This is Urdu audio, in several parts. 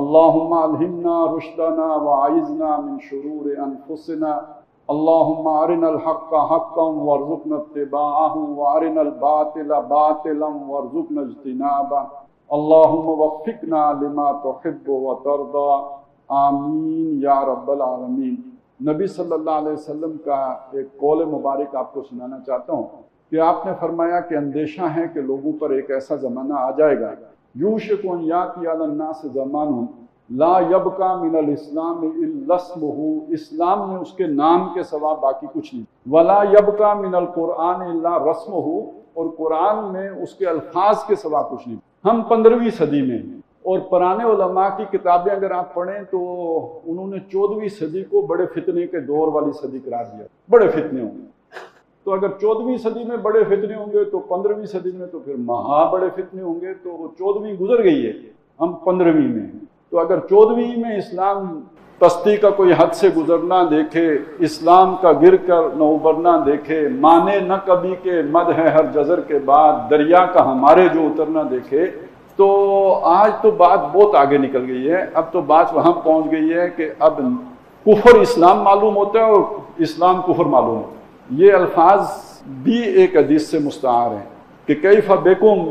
اللہم الہمنا رشدنا وعیذنا من شرور انفسنا اللہم ارنا الحق حقا وارزقنا اتباعہ وارنا الباطل باطلا وارزقنا اجتنابہ اللہم وفقنا لما تحب وترضى آمین یا رب العالمین۔ نبی صلی اللہ علیہ وسلم کا ایک قول مبارک آپ کو سنانا چاہتا ہوں کہ آپ نے فرمایا کہ اندیشہ ہے کہ لوگوں پر ایک ایسا زمانہ آ جائے گا یوشک ان یاتی علی الناس زمان لا یبقى من الاسلام الا اسمہ، اسلام میں اس کے نام کے سوا باقی کچھ نہیں، ولا یبقى من القرآن الا رسمہ، اور قرآن میں اس کے الفاظ کے سوا کچھ نہیں۔ ہم 15ویں صدی میں ہیں، اور پرانے علماء کی کتابیں اگر آپ پڑھیں تو انہوں نے 14ویں صدی کو بڑے فتنے کے دور والی صدی قرار دیا، بڑے فتنے ہوں گے۔ تو اگر 14ویں صدی میں بڑے فتنے ہوں گے تو 15ویں صدی میں تو پھر مہا بڑے فتنے ہوں گے، تو وہ 14ویں گزر گئی ہے، ہم 15ویں میں ہیں۔ تو اگر 14ویں میں اسلام پستی کا کوئی حد سے گزرنا دیکھے، اسلام کا گر کر نہ ابھرنا دیکھے، مانے نہ کبھی کہ مد ہے ہر جزر کے بعد، دریا کا ہمارے جو اترنا دیکھے، تو آج تو بات بہت آگے نکل گئی ہے۔ اب تو بات وہاں پہنچ گئی ہے کہ اب کفر اسلام معلوم ہوتا ہے اور اسلام کفر معلوم ہوتا ہے۔ یہ الفاظ بھی ایک حدیث سے مستعار ہیں کہ کیف بکم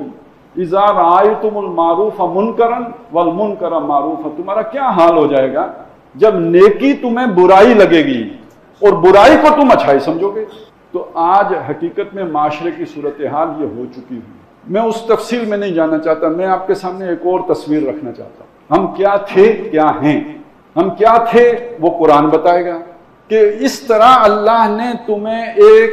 اذا رأیتم المعروف منکرا والمنکر معروفا، تمہارا کیا حال ہو جائے گا جب نیکی تمہیں برائی لگے گی اور برائی کو تم اچھائی سمجھو گے۔ تو آج حقیقت میں معاشرے کی صورتحال یہ ہو چکی ہے۔ میں اس تفصیل میں نہیں جانا چاہتا، میں آپ کے سامنے ایک اور تصویر رکھنا چاہتا ہوں۔ ہم کیا تھے، کیا ہیں؟ ہم کیا تھے وہ قرآن بتائے گا کہ اس طرح اللہ نے تمہیں ایک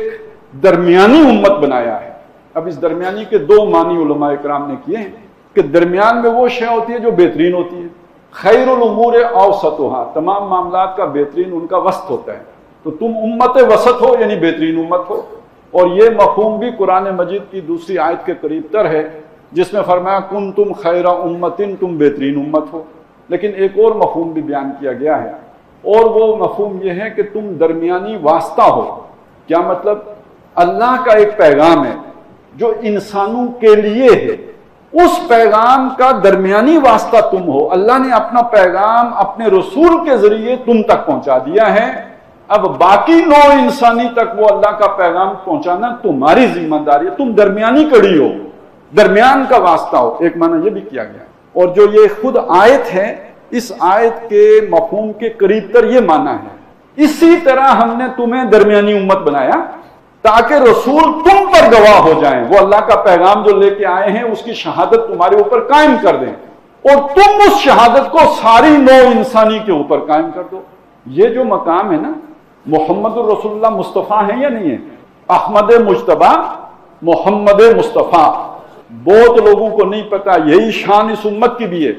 درمیانی امت بنایا ہے۔ اب اس درمیانی کے دو معنی علماء اکرام نے کیے ہیں کہ درمیان میں وہ شے ہوتی ہے جو بہترین ہوتی ہے، خیر الامور اوسطھا، تمام معاملات کا بہترین ان کا وسط ہوتا ہے۔ تو تم امت وسط ہو، یعنی بہترین امت ہو۔ اور یہ مفہوم بھی قرآن مجید کی دوسری آیت کے قریب تر ہے جس میں فرمایا کنتم خیر امت، تم بہترین امت ہو۔ لیکن ایک اور مفہوم بھی بیان کیا گیا ہے، اور وہ مفہوم یہ ہے کہ تم درمیانی واسطہ ہو۔ کیا مطلب؟ اللہ کا ایک پیغام ہے جو انسانوں کے لیے ہے، اس پیغام کا درمیانی واسطہ تم ہو۔ اللہ نے اپنا پیغام اپنے رسول کے ذریعے تم تک پہنچا دیا ہے، اب باقی نوع انسانی تک وہ اللہ کا پیغام پہنچانا تمہاری ذمہ داری ہے۔ تم درمیانی کڑی ہو، درمیان کا واسطہ ہو، ایک معنی یہ بھی کیا گیا۔ اور جو یہ خود آیت ہے، اس آیت کے مفہوم کے قریب تر یہ معنی ہے، اسی طرح ہم نے تمہیں درمیانی امت بنایا تاکہ رسول تم پر گواہ ہو جائیں، وہ اللہ کا پیغام جو لے کے آئے ہیں اس کی شہادت تمہارے اوپر قائم کر دیں، اور تم اس شہادت کو ساری نوع انسانی کے اوپر قائم کر دو۔ یہ جو مقام ہے نا، محمد الرسول اللہ مصطفیٰ ہیں یا نہیں ہے؟ احمد مجتبی، محمد مصطفیٰ، بہت لوگوں کو نہیں پتا، یہی شان اس امت کی بھی ہے۔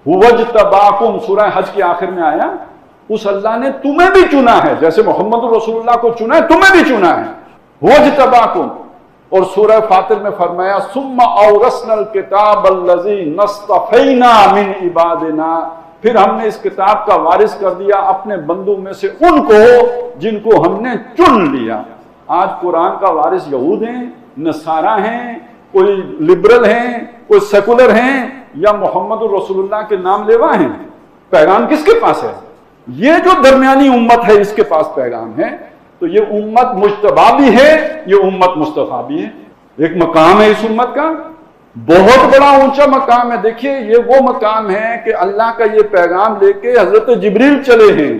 وَاجْتَبَاكُمْ، سورہ حج کے آخر میں آیا، اس اللہ نے تمہیں بھی چنا ہے، جیسے محمد الرسول اللہ کو چنا ہے تمہیں بھی چنا ہے۔ وَاجْتَبَاكُمْ، اور سورہ فاطر میں فرمایا ثُمَّ أَوْرَثْنَا الْكِتَابَ الَّذِي نَصْطَفَيْنَا مِنْ عِبَادِنَا، پھر ہم نے اس کتاب کا وارث کر دیا اپنے بندوں میں سے ان کو جن کو ہم نے چن لیا۔ آج قرآن کا وارث یہود ہیں، نصارہ ہیں، کوئی لبرل ہیں، کوئی سیکولر ہیں، یا محمد الرسول اللہ کے نام لیوا ہیں۔ پیغام کس کے پاس ہے؟ یہ جو درمیانی امت ہے اس کے پاس پیغام ہے۔ تو یہ امت مجتبی بھی ہے، یہ امت مصطفیٰ بھی ہے۔ ایک مقام ہے اس امت کا، بہت بڑا اونچا مقام ہے۔ دیکھیے یہ وہ مقام ہے کہ اللہ کا یہ پیغام لے کے حضرت جبریل چلے ہیں۔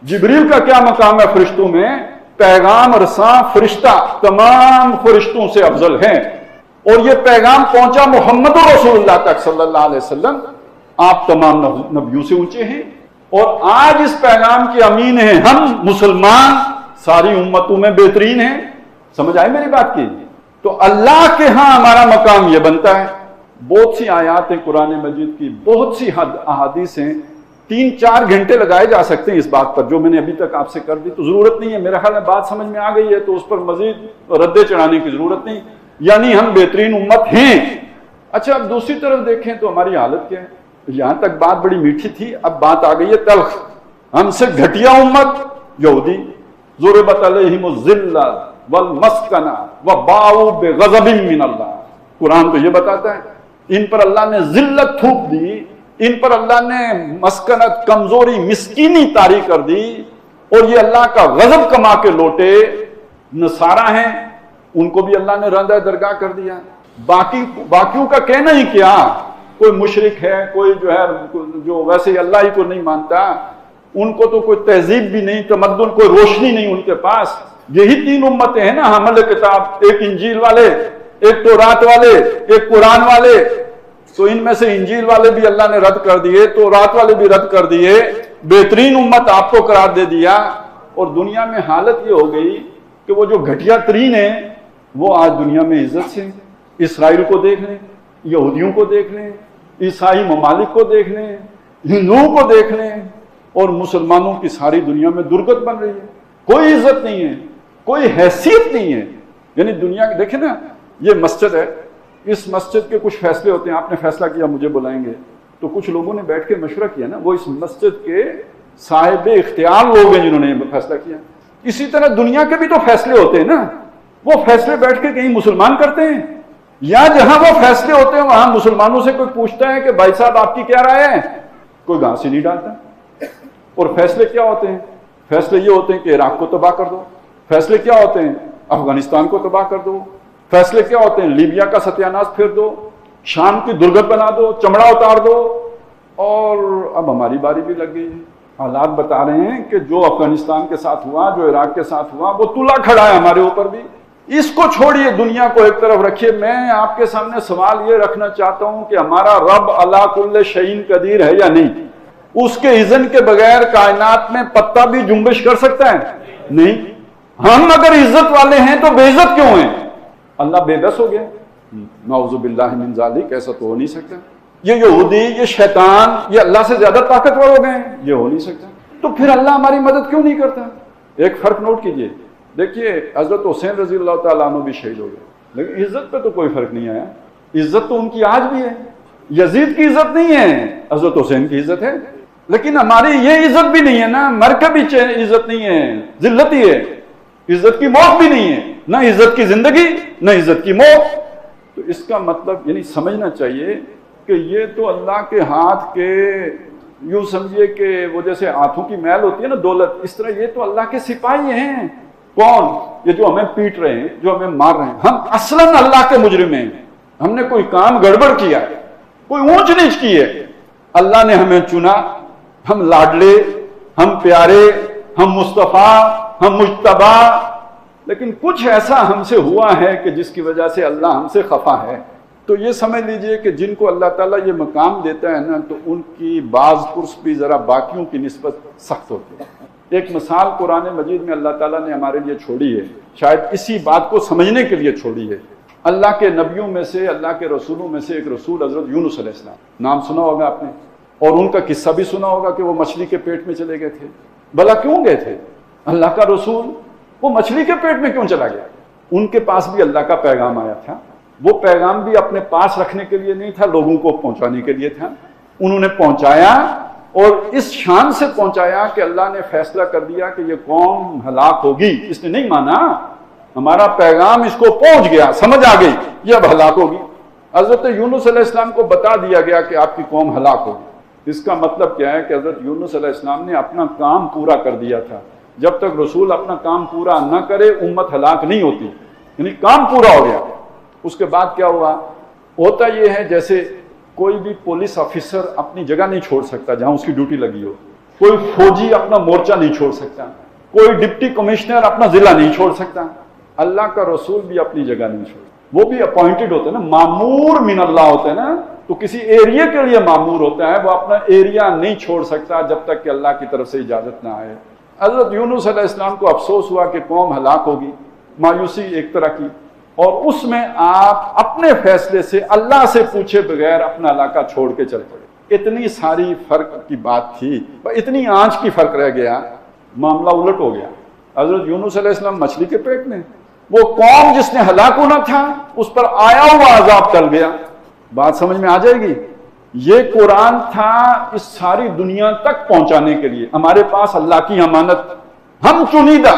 جبریل کا کیا مقام ہے فرشتوں میں؟ پیغام رساں فرشتہ، تمام فرشتوں سے افضل ہے، اور یہ پیغام پہنچا محمد رسول اللہ تک صلی اللہ علیہ وسلم، آپ تمام نبیوں سے اونچے ہیں، اور آج اس پیغام کے امین ہیں ہم مسلمان، ساری امتوں میں بہترین ہیں۔ سمجھ آئی میری بات کی؟ تو اللہ کے ہاں ہمارا مقام یہ بنتا ہے۔ بہت سی آیات ہیں قرآن مجید کی، بہت سی احادیث ہیں، 3-4 گھنٹے لگائے جا سکتے ہیں اس بات پر جو میں نے ابھی تک آپ سے کر دی، تو ضرورت نہیں ہے، میرا خیال ہے بات سمجھ میں آ گئی ہے، تو اس پر مزید ردے چڑھانے کی ضرورت نہیں، یعنی ہم بہترین امت ہیں۔ اچھا اب دوسری طرف دیکھیں تو ہماری حالت کیا ہے؟ یہاں تک بات بڑی میٹھی تھی، اب بات آ گئی ہے تلخ۔ ہم سے گھٹیا امت یہودی، ضربت علیہم الذلہ والمسکنہ وباؤوا بغضب من اللہ، قرآن تو یہ بتاتا ہے ان پر اللہ نے ذلت تھوپ دی ان پر اللہ نے مسکنت، کمزوری، مسکینی طاری کر دی اور یہ اللہ کا غضب کما کے لوٹے۔ نصارہ ہیں، ان کو بھی اللہ نے رندہ درگاہ کر دیا۔ باقیوں کا کہنا ہی کیا، کوئی مشرک ہے، کوئی جو ویسے ہی اللہ ہی کو نہیں مانتا، ان کو تو کوئی تہذیب بھی نہیں، تمدن، کوئی روشنی نہیں ان کے پاس۔ یہی تین امتیں ہیں نا حامل کتاب، ایک انجیل والے، ایک تورات والے، ایک قرآن والے۔ تو ان میں سے انجیل والے بھی اللہ نے رد کر دیے، تورات والے بھی رد کر دیے، بہترین امت آپ کو قرار دے دیا۔ اور دنیا میں حالت یہ ہو گئی کہ وہ جو گھٹیا ترین ہیں وہ آج دنیا میں عزت سے۔ اسرائیل کو دیکھ لیں، یہودیوں کو دیکھ لیں، عیسائی ممالک کو دیکھ لیں، ہندوؤں کو دیکھ لیں، اور مسلمانوں کی ساری دنیا میں درگت بن رہی ہے۔ کوئی عزت نہیں ہے، کوئی حیثیت نہیں ہے۔ یعنی دنیا کے دیکھیں نا، یہ مسجد ہے، اس مسجد کے کچھ فیصلے ہوتے ہیں، آپ نے فیصلہ کیا مجھے بلائیں گے، تو کچھ لوگوں نے بیٹھ کے مشورہ کیا نا، وہ اس مسجد کے صاحب اختیار لوگ ہیں جنہوں نے فیصلہ کیا۔ اسی طرح دنیا کے بھی تو فیصلے ہوتے ہیں نا، وہ فیصلے بیٹھ کے کہیں مسلمان کرتے ہیں، یا جہاں وہ فیصلے ہوتے ہیں وہاں مسلمانوں سے کوئی پوچھتا ہے کہ بھائی صاحب آپ کی کیا رائے ہے؟ کوئی گھاس ہی نہیں ڈالتا۔ اور فیصلے کیا ہوتے ہیں؟ فیصلے یہ ہوتے ہیں کہ عراق کو تباہ کر دو، فیصلے کیا ہوتے ہیں؟ افغانستان کو تباہ کر دو، فیصلے کیا ہوتے ہیں؟ لیبیا کا ستیہ ناش پھیر دو، شام کی درگت بنا دو، چمڑا اتار دو۔ اور اب ہماری باری بھی لگ گئی ہے۔ حالات بتا رہے ہیں کہ جو افغانستان کے ساتھ ہوا، جو عراق کے ساتھ ہوا، وہ تلا کھڑا ہے ہمارے اوپر بھی۔ اس کو چھوڑیے، دنیا کو ایک طرف رکھیے۔ میں آپ کے سامنے سوال یہ رکھنا چاہتا ہوں کہ ہمارا رب علی کل شیء قدیر ہے یا نہیں؟ اس کے اذن کے بغیر کائنات میں پتا بھی جنبش کر سکتا ہے؟ نہیں۔ ہم اگر عزت والے ہیں تو بے عزت کیوں ہیں؟ اللہ بے بس ہو گیا؟ نعوذ باللہ من ذالک، ایسا تو ہو نہیں سکتا۔ یہ یہودی، یہ شیطان، یہ اللہ سے زیادہ طاقتور ہو گئے ہیں؟ یہ ہو نہیں سکتا۔ تو پھر اللہ ہماری مدد کیوں نہیں کرتا؟ ایک فرق نوٹ کیجئے، دیکھیے حضرت حسین رضی اللہ تعالیٰ عنہ بھی شہید ہو گئے، لیکن عزت پہ تو کوئی فرق نہیں آیا۔ عزت تو ان کی آج بھی ہے۔ یزید کی عزت نہیں ہے، حضرت حسین کی عزت ہے۔ لیکن ہماری یہ عزت بھی نہیں ہے نا، مر کے بھی عزت نہیں ہے، ذلت ہی ہے۔ عزت کی موت بھی نہیں ہے، نہ عزت کی زندگی نہ عزت کی موت۔ تو اس کا مطلب یعنی سمجھنا چاہیے کہ یہ تو اللہ کے ہاتھ کے، یوں سمجھیے کہ وہ جیسے ہاتھوں کی میل ہوتی ہے نا دولت، اس طرح یہ تو اللہ کے سپاہی ہیں۔ کون؟ یہ جو ہمیں پیٹ رہے ہیں، جو ہمیں مار رہے ہیں، ہم اصلاً اللہ کے مجرم ہیں۔ ہم نے کوئی کام گڑبڑ کیا ہے، کوئی اونچ نیچ کی ہے، اللہ نے ہمیں چنا، ہم لاڈلے، ہم پیارے، ہم مصطفیٰ، ہم مجتبیٰ، لیکن کچھ ایسا ہم سے ہوا ہے کہ جس کی وجہ سے اللہ ہم سے خفا ہے۔ تو یہ سمجھ لیجئے کہ جن کو اللہ تعالیٰ یہ مقام دیتا ہے نا، تو ان کی بعض پرس بھی ذرا باقیوں کی نسبت سخت ہوتی ہے۔ ایک مثال قرآن مجید میں اللہ تعالیٰ نے ہمارے لیے چھوڑی ہے، شاید اسی بات کو سمجھنے کے لیے چھوڑی ہے۔ اللہ کے نبیوں میں سے، اللہ کے رسولوں میں سے ایک رسول حضرت یونس علیہ السلام، نام سنا ہوگا آپ نے، اور ان کا قصہ بھی سنا ہوگا کہ وہ مچھلی کے پیٹ میں چلے گئے تھے۔ بھلا کیوں گئے تھے؟ اللہ کا رسول وہ مچھلی کے پیٹ میں کیوں چلا گیا؟ ان کے پاس بھی اللہ کا پیغام آیا تھا۔ وہ پیغام بھی اپنے پاس رکھنے کے لیے نہیں تھا، لوگوں کو پہنچانے کے لیے تھا۔ انہوں نے پہنچایا، اور اس شان سے پہنچایا کہ اللہ نے فیصلہ کر دیا کہ یہ قوم ہلاک ہوگی۔ اس نے نہیں مانا، ہمارا پیغام اس کو پہنچ گیا، سمجھ آ گئی، یہ اب ہلاک ہوگی۔ حضرت یونس علیہ السلام کو بتا دیا گیا کہ آپ کی قوم ہلاک ہوگی۔ اس کا مطلب کیا ہے کہ حضرت یونس علیہ السلام نے اپنا کام پورا کر دیا تھا۔ جب تک رسول اپنا کام پورا نہ کرے امت ہلاک نہیں ہوتی، یعنی کام پورا ہو گیا۔ اس کے بعد کیا ہوا؟ ہوتا یہ ہے جیسے کوئی بھی پولیس آفیسر اپنی جگہ نہیں چھوڑ سکتا جہاں اس کی ڈیوٹی لگی ہو، کوئی فوجی اپنا مورچہ نہیں چھوڑ سکتا، کوئی ڈپٹی کمشنر اپنا ضلع نہیں چھوڑ سکتا، اللہ کا رسول بھی اپنی جگہ نہیں چھوڑ، وہ بھی اپوائنٹڈ ہوتا ہے نا، مامور من اللہ ہوتا ہے نا، تو کسی ایریا کے لیے مامور ہوتا ہے، وہ اپنا ایریا نہیں چھوڑ سکتا جب تک کہ اللہ کی طرف سے اجازت نہ آئے۔ حضرت یونس علیہ السلام کو افسوس ہوا کہ قوم ہلاک ہوگی، مایوسی ایک طرح کی، اور اس میں آپ اپنے فیصلے سے اللہ سے پوچھے بغیر اپنا علاقہ چھوڑ کے چل پڑے۔ اتنی ساری فرق کی بات تھی، اتنی آنچ کی فرق رہ گیا، معاملہ الٹ ہو گیا۔ حضرت یونس علیہ السلام مچھلی کے پیٹ میں، وہ قوم جس نے ہلاک ہونا تھا اس پر آیا ہوا عذاب ٹل گیا۔ بات سمجھ میں آ جائے گی؟ یہ قرآن تھا اس ساری دنیا تک پہنچانے کے لیے۔ ہمارے پاس اللہ کی امانت، ہم چنیدہ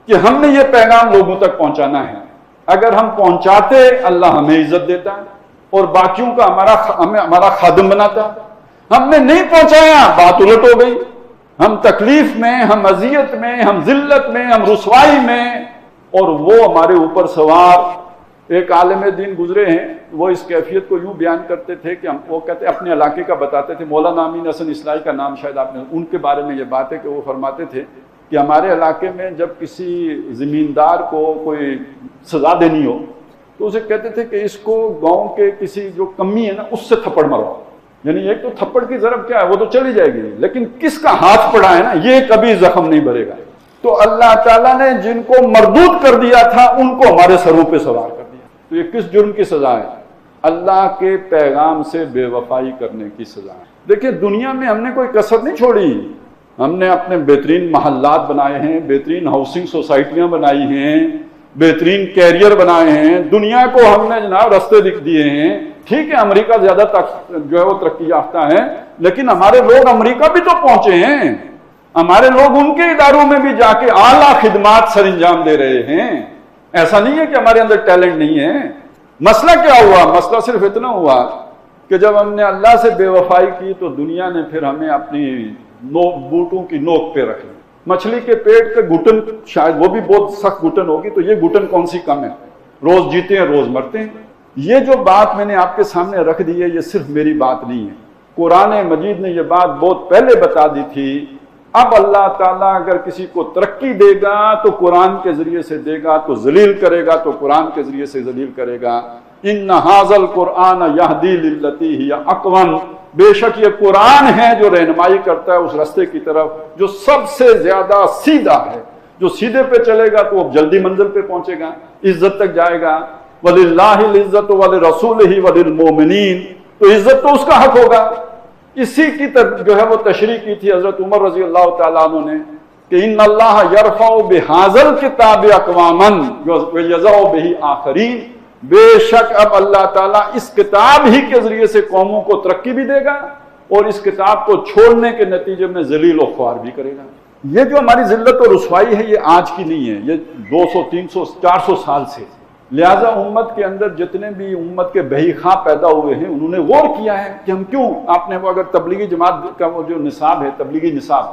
کہ ہم نے یہ پیغام لوگوں تک پہنچانا ہے۔ اگر ہم پہنچاتے اللہ ہمیں عزت دیتا اور باقیوں کا ہمارا خادم بناتا، ہم نے نہیں پہنچایا، بات الٹ ہو گئی، ہم تکلیف میں، ہم اذیت میں، ہم ذلت میں، ہم رسوائی میں، اور وہ ہمارے اوپر سوار۔ ایک عالم دین گزرے ہیں، وہ اس کیفیت کو یوں بیان کرتے تھے کہ وہ کہتے اپنے علاقے کا بتاتے تھے، مولانا امین حسن اصلاحی کا نام شاید آپ نے ان کے بارے میں یہ بات ہے کہ وہ فرماتے تھے کہ ہمارے علاقے میں جب کسی زمیندار کو کوئی سزا دینی ہو تو اسے کہتے تھے کہ اس کو گاؤں کے کسی جو کمی ہے نا اس سے تھپڑ مرواؤ، یعنی ایک تو تھپڑ کی ضرب کیا ہے وہ تو چلی جائے گی، لیکن کس کا ہاتھ پڑا ہے نا یہ کبھی زخم نہیں بھرے گا۔ تو اللہ تعالیٰ نے جن کو مردود کر دیا تھا ان کو ہمارے سروں پہ سوار کر دیا، تو یہ کس جرم کی سزا ہے؟ اللہ کے پیغام سے بے وفائی کرنے کی سزا ہے۔ دیکھیں دنیا میں ہم نے کوئی کسر نہیں چھوڑی، ہم نے اپنے بہترین محلات بنائے ہیں، بہترین ہاؤسنگ سوسائٹیاں بنائی ہیں، بہترین کیریئر بنائے ہیں، دنیا کو ہم نے جناب رستے لکھ دیے ہیں۔ ٹھیک ہے امریکہ زیادہ جو ہے وہ ترقی یافتہ ہے، لیکن ہمارے لوگ امریکہ بھی تو پہنچے ہیں، ہمارے لوگ ان کے اداروں میں بھی جا کے اعلیٰ خدمات سر انجام دے رہے ہیں۔ ایسا نہیں ہے کہ ہمارے اندر ٹیلنٹ نہیں ہے۔ مسئلہ کیا ہوا؟ مسئلہ صرف اتنا ہوا کہ جب ہم نے اللہ سے بے وفائی کی تو دنیا نے پھر ہمیں اپنی بوٹوں کی نوک پہ رکھ لی۔ مچھلی کے پیٹ کے گھٹن شاید وہ بھی بہت سخت گھٹن ہوگی، تو یہ گھٹن کون سی کم ہے؟ روز جیتے ہیں روز مرتے ہیں۔ یہ جو بات میں نے آپ کے سامنے رکھ دی ہے یہ صرف میری بات نہیں ہے، قرآن مجید نے یہ بات بہت پہلے بتا دی تھی۔ اب اللہ تعالیٰ اگر کسی کو ترقی دے گا تو قرآن کے ذریعے سے دے گا، تو ذلیل کرے گا تو قرآن کے ذریعے سے ذلیل کرے گا۔ ان ھذا القرآن یہدی للتی ہی اقوم، بے شک یہ قرآن ہے جو رہنمائی کرتا ہے اس رستے کی طرف جو سب سے زیادہ سیدھا ہے۔ جو سیدھے پہ چلے گا تو وہ جلدی منزل پہ پہنچے گا، عزت تک جائے گا۔ وَلِلَّهِ الْعِزَّةُ وَلِرَسُولِهِ وَلِلْمُؤْمِنِينَ، تو عزت تو اس کا حق ہوگا۔ اسی کی جو ہے وہ تشریح کی تھی حضرت عمر رضی اللہ تعالیٰ عنہ نے کہ ان اللہ یرفع بہذا الکتاب اقواما ویضع بہ آخرین، بے شک اب اللہ تعالیٰ اس کتاب ہی کے ذریعے سے قوموں کو ترقی بھی دے گا اور اس کتاب کو چھوڑنے کے نتیجے میں ذلیل و خوار بھی کرے گا۔ یہ جو ہماری ذلت و رسوائی ہے یہ آج کی نہیں ہے، یہ 200 300 400 سال سے۔ لہٰذا امت کے اندر جتنے بھی امت کے بہی خواہ پیدا ہوئے ہیں انہوں نے غور کیا ہے کہ ہم کیوں، آپ نے وہ اگر تبلیغی جماعت کا وہ جو نصاب ہے تبلیغی نصاب،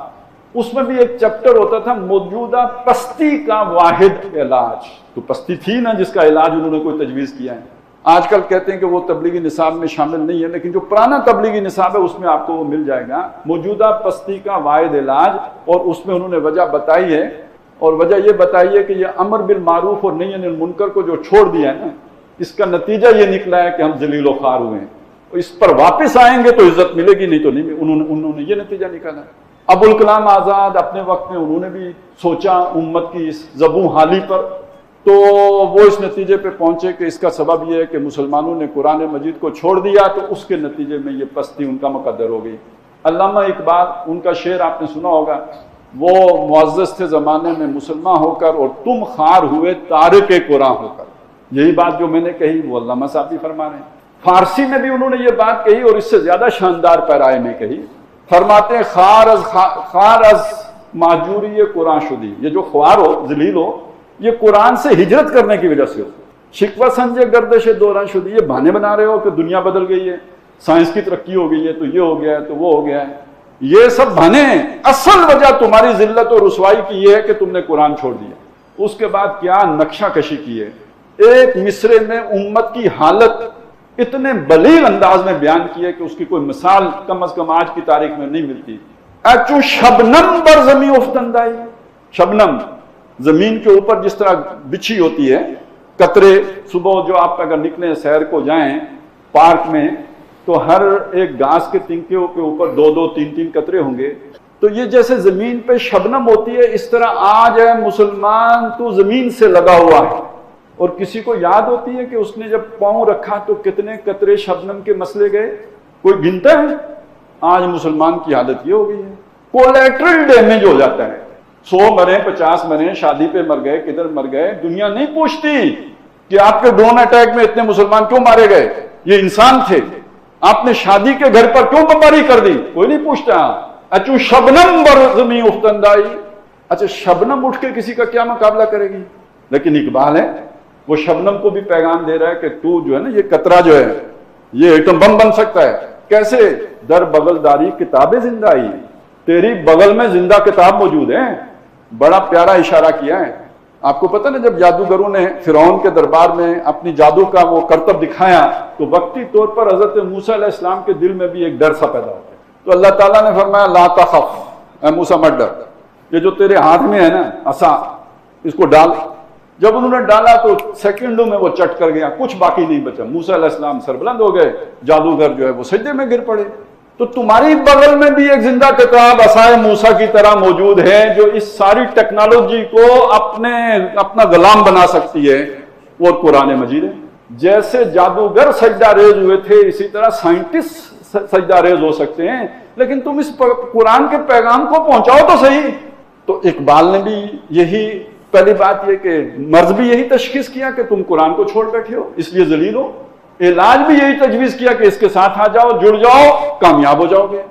اس میں بھی ایک چیپٹر ہوتا تھا موجودہ پستی کا واحد علاج، تو پستی تھی نا جس کا علاج انہوں نے کوئی تجویز کیا ہے۔ آج کل کہتے ہیں کہ وہ تبلیغی نصاب میں شامل نہیں ہے، لیکن جو پرانا تبلیغی نصاب ہے اس میں آپ کو وہ مل جائے گا، موجودہ پستی کا واحد علاج، اور اس میں انہوں نے وجہ بتائی ہے، اور وجہ یہ بتائی ہے کہ یہ امر بالمعروف اور نہی عن المنکر کو جو چھوڑ دیا ہے نا اس کا نتیجہ یہ نکلا ہے کہ ہم ذلیل و خوار ہوئے ہیں، اور اس پر واپس آئیں گے تو عزت ملے گی، نہیں تو نہیں۔ انہوں نے یہ نتیجہ نکالا۔ ابوالکلام آزاد اپنے وقت میں انہوں نے بھی سوچا امت کی اس زبوں حالی پر، تو وہ اس نتیجے پہ پہنچے کہ اس کا سبب یہ ہے کہ مسلمانوں نے قرآن مجید کو چھوڑ دیا، تو اس کے نتیجے میں یہ پستی ان کا مقدر ہو گئی۔ علامہ اقبال، ان کا شعر آپ نے سنا ہوگا، وہ معزز تھے زمانے میں مسلمان ہو کر اور تم خار ہوئے تارک قرآن ہو کر، یہی بات جو میں نے کہی وہ علامہ صاحب بھی فرما رہے ہیں۔ فارسی میں بھی انہوں نے یہ بات کہی اور اس سے زیادہ شاندار پیرائے میں کہی، فرماتے ہیں خار از ماجوری قرآن شدی، یہ جو خوار ہو ذلیل ہو یہ قرآن سے ہجرت کرنے کی وجہ سے ہو، شکوہ سنجے گردش دوران شدی، یہ بہانے بنا رہے ہو کہ دنیا بدل گئی ہے، سائنس کی ترقی ہو گئی ہے تو یہ ہو گیا ہے تو وہ ہو گیا ہے، یہ سب بہانے ہیں۔ اصل وجہ تمہاری ذلت اور رسوائی کی یہ ہے کہ تم نے قرآن چھوڑ دیا۔ اس کے بعد کیا نقشہ کشی کی ہے، ایک مصرے میں امت کی حالت اتنے بلیغ انداز میں بیان کی ہے کہ اس کی کوئی مثال کم از کم آج کی تاریخ میں نہیں ملتی۔ اچو شبنم بر زمین افتندائی، شبنم زمین کے اوپر جس طرح بچھی ہوتی ہے، قطرے صبح جو آپ اگر نکلیں سیر کو جائیں پارک میں تو ہر ایک گھاس کے تنکے کے اوپر 2 3 قطرے ہوں گے، تو یہ جیسے زمین پہ شبنم ہوتی ہے اس طرح آج ہے مسلمان تو زمین سے لگا ہوا ہے، اور کسی کو یاد ہوتی ہے کہ اس نے جب پاؤں رکھا تو کتنے قطرے شبنم کے مسلے گئے؟ کوئی گنتا ہے؟ آج مسلمان کی حالت یہ ہو گئی ہے، کولیٹرل ڈیمیج ہو جاتا ہے، 100 مرے 50 مرے، شادی پہ مر گئے، کدھر مر گئے، دنیا نہیں پوچھتی کہ آپ کے ڈرون اٹیک میں اتنے مسلمان کیوں مارے گئے، یہ انسان تھے، آپ نے شادی کے گھر پر کیوں بمباری کر دی، کوئی نہیں پوچھتا۔ اچھو شبنم بر زمین افتندائی، اچھا شبنم اٹھ کے کسی کا کیا مقابلہ کرے گی؟ لیکن اقبال ہے وہ شبنم کو بھی پیغام دے رہا ہے کہ تو جو ہے نا یہ قطرہ جو ہے یہ ایٹم بم بن سکتا ہے، کیسے؟ در بغل داری کتابیں زندہ آئی، تیری بغل میں زندہ کتاب موجود ہے. بڑا پیارا اشارہ کیا ہے. آپ کو پتہ نا جب جادوگروں نے فرعون کے دربار میں اپنی جادو کا وہ کرتب دکھایا تو وقتی طور پر حضرت موسیٰ علیہ السلام کے دل میں بھی ایک ڈر سا پیدا ہوتا ہے. تو اللہ تعالیٰ نے فرمایا لا تخف، اے موسیٰ مت ڈر، یہ جو تیرے ہاتھ میں ہے نا عصا، اس کو ڈال. جب انہوں نے ڈالا تو سیکنڈوں میں وہ چٹ کر گیا، کچھ باقی نہیں بچا. موسیٰ علیہ السلام سربلند ہو گئے، جادوگر جو ہے وہ سجدے میں گر پڑے. تو تمہاری بغل میں بھی ایک زندہ کتاب عصائے موسیٰ کی طرح موجود ہے جو اس ساری ٹیکنالوجی کو اپنا غلام بنا سکتی ہے، وہ قرآن مجید ہے. جیسے جادوگر سجدہ ریز ہوئے تھے اسی طرح سائنٹسٹ سجدہ ریز ہو سکتے ہیں، لیکن تم اس قرآن کے پیغام کو پہنچاؤ تو صحیح. تو اقبال نے بھی یہی پہلی بات یہ کہ مرض بھی یہی تشخیص کیا کہ تم قرآن کو چھوڑ بیٹھے ہو اس لیے ذلیل ہو. علاج بھی یہی تجویز کیا کہ اس کے ساتھ آ جاؤ، جڑ جاؤ، کامیاب ہو جاؤ گے.